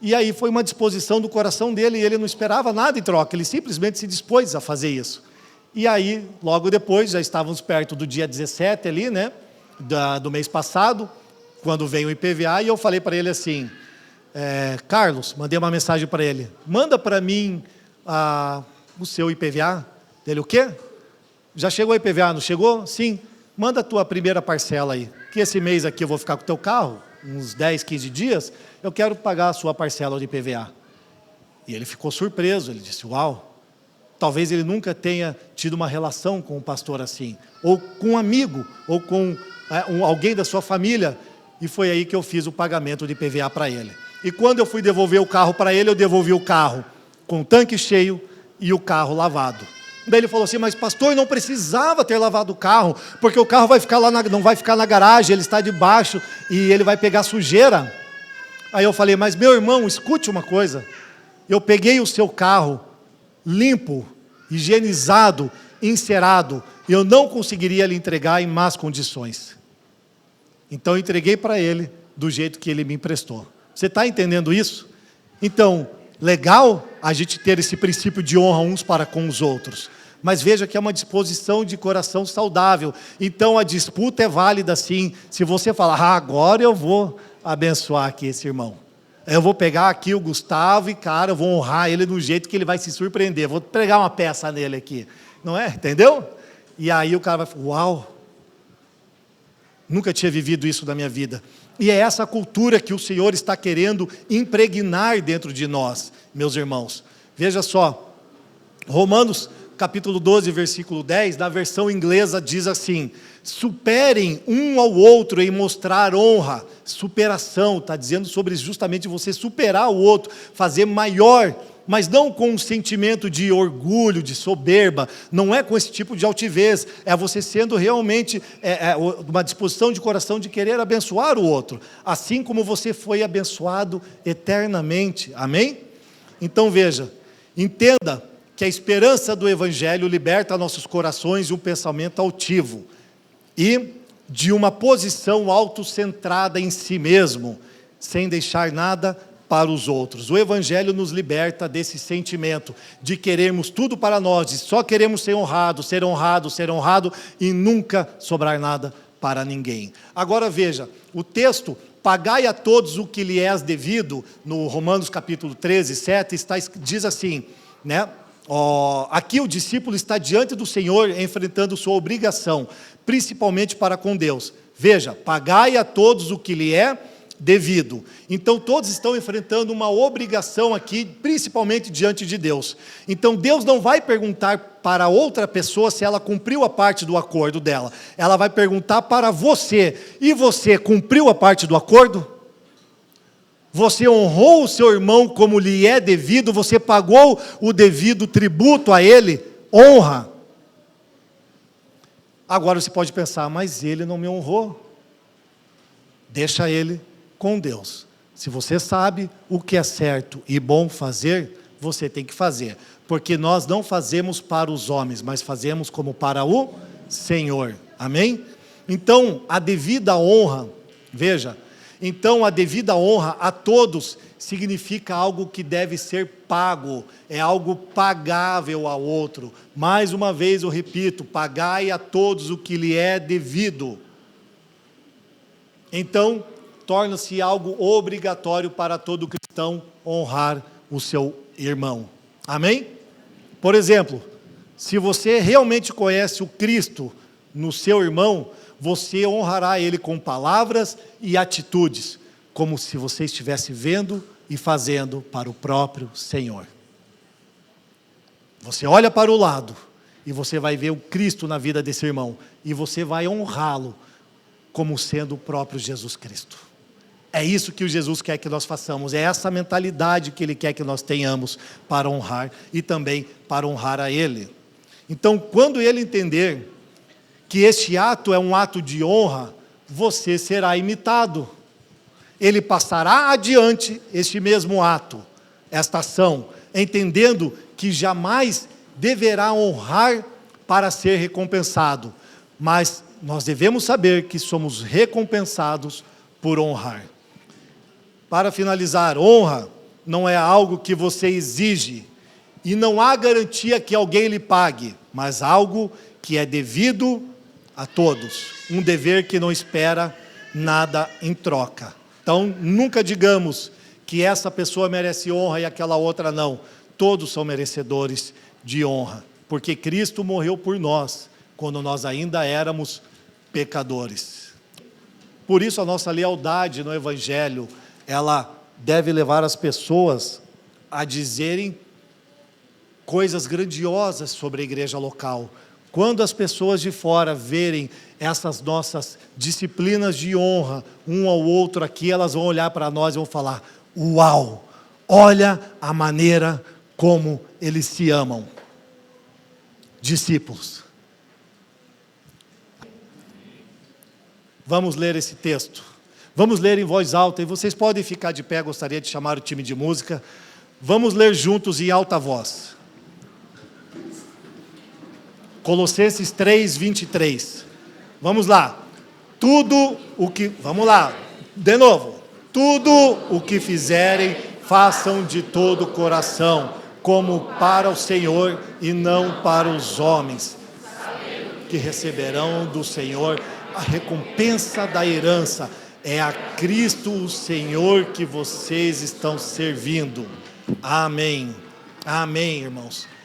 E aí foi uma disposição do coração dele, e ele não esperava nada em troca, ele simplesmente se dispôs a fazer isso. E aí, logo depois, já estávamos perto do dia 17 ali, né, do mês passado, quando veio o IPVA, e eu falei para ele assim, Carlos, mandei uma mensagem para ele, manda para mim o seu IPVA. Ele, o quê? Já chegou o IPVA, não chegou? Sim. Manda a tua primeira parcela aí, que esse mês aqui eu vou ficar com o teu carro, uns 10, 15 dias, eu quero pagar a sua parcela de IPVA. E ele ficou surpreso, ele disse, uau, talvez ele nunca tenha tido uma relação com um pastor assim, ou com um amigo, ou com alguém da sua família, e foi aí que eu fiz o pagamento de IPVA para ele. E quando eu fui devolver o carro para ele, eu devolvi o carro com o tanque cheio e o carro lavado. Daí ele falou assim, mas pastor, não precisava ter lavado o carro, porque o carro vai ficar não vai ficar na garagem, ele está debaixo e ele vai pegar sujeira. Aí eu falei, mas meu irmão, escute uma coisa, eu peguei o seu carro limpo, higienizado, encerado, eu não conseguiria lhe entregar em más condições. Então eu entreguei para ele do jeito que ele me emprestou. Você está entendendo isso? Então, legal a gente ter esse princípio de honra uns para com os outros. Mas veja que é uma disposição de coração saudável. Então a disputa é válida sim. Se você falar, agora eu vou abençoar aqui esse irmão. Eu vou pegar aqui o Gustavo e, cara, eu vou honrar ele do jeito que ele vai se surpreender. Vou pregar uma peça nele aqui. Não é? Entendeu? E aí o cara vai falar, uau, nunca tinha vivido isso na minha vida. E é essa cultura que o Senhor está querendo impregnar dentro de nós, meus irmãos. Veja só, Romanos capítulo 12, versículo 10, na versão inglesa diz assim, superem um ao outro em mostrar honra, superação, está dizendo sobre justamente você superar o outro, fazer maior, mas não com um sentimento de orgulho, de soberba, não é com esse tipo de altivez, é você sendo realmente, uma disposição de coração de querer abençoar o outro, assim como você foi abençoado eternamente, amém? Então veja, entenda que a esperança do Evangelho liberta nossos corações de um pensamento altivo e de uma posição autocentrada em si mesmo, sem deixar nada para os outros. O Evangelho nos liberta desse sentimento de querermos tudo para nós, de só queremos ser honrado, ser honrado, ser honrado e nunca sobrar nada para ninguém. Agora veja, o texto, pagai a todos o que lhe é devido, no Romanos capítulo 13, 7, diz assim, né? Aqui o discípulo está diante do Senhor enfrentando sua obrigação, principalmente para com Deus. Veja, pagai a todos o que lhe é devido. Então todos estão enfrentando uma obrigação aqui, principalmente diante de Deus. Então Deus não vai perguntar para outra pessoa se ela cumpriu a parte do acordo dela. Ela vai perguntar para você, e você cumpriu a parte do acordo? Você honrou o seu irmão como lhe é devido, você pagou o devido tributo a ele, honra. Agora você pode pensar, mas ele não me honrou. Deixa ele com Deus. Se você sabe o que é certo e bom fazer, você tem que fazer. Porque nós não fazemos para os homens, mas fazemos como para o Senhor. Amém? Então, a devida honra, veja, então a devida honra a todos significa algo que deve ser pago, é algo pagável ao outro. Mais uma vez eu repito, pagai a todos o que lhe é devido. Então, torna-se algo obrigatório para todo cristão honrar o seu irmão. Amém? Por exemplo, se você realmente conhece o Cristo no seu irmão, você honrará ele com palavras e atitudes, como se você estivesse vendo e fazendo para o próprio Senhor. Você olha para o lado e você vai ver o Cristo na vida desse irmão, e você vai honrá-lo como sendo o próprio Jesus Cristo. É isso que o Jesus quer que nós façamos, é essa mentalidade que Ele quer que nós tenhamos para honrar e também para honrar a Ele. Então, quando ele entender que este ato é um ato de honra, você será imitado. Ele passará adiante este mesmo ato, esta ação, entendendo que jamais deverá honrar para ser recompensado, mas nós devemos saber que somos recompensados por honrar. Para finalizar, honra não é algo que você exige, e não há garantia que alguém lhe pague, mas algo que é devido a todos, um dever que não espera nada em troca. Então, nunca digamos que essa pessoa merece honra e aquela outra não. Todos são merecedores de honra, porque Cristo morreu por nós, quando nós ainda éramos pecadores. Por isso a nossa lealdade no Evangelho, ela deve levar as pessoas a dizerem coisas grandiosas sobre a igreja local. Quando as pessoas de fora verem essas nossas disciplinas de honra, um ao outro aqui, elas vão olhar para nós e vão falar: uau, olha a maneira como eles se amam. Discípulos. Vamos ler esse texto. Vamos ler em voz alta, e vocês podem ficar de pé, gostaria de chamar o time de música. Vamos ler juntos em alta voz. Colossenses 3:23. Vamos lá. Vamos lá. De novo. Tudo o que fizerem, façam de todo o coração, como para o Senhor e não para os homens, que receberão do Senhor a recompensa da herança. É a Cristo o Senhor que vocês estão servindo. Amém. Amém, irmãos.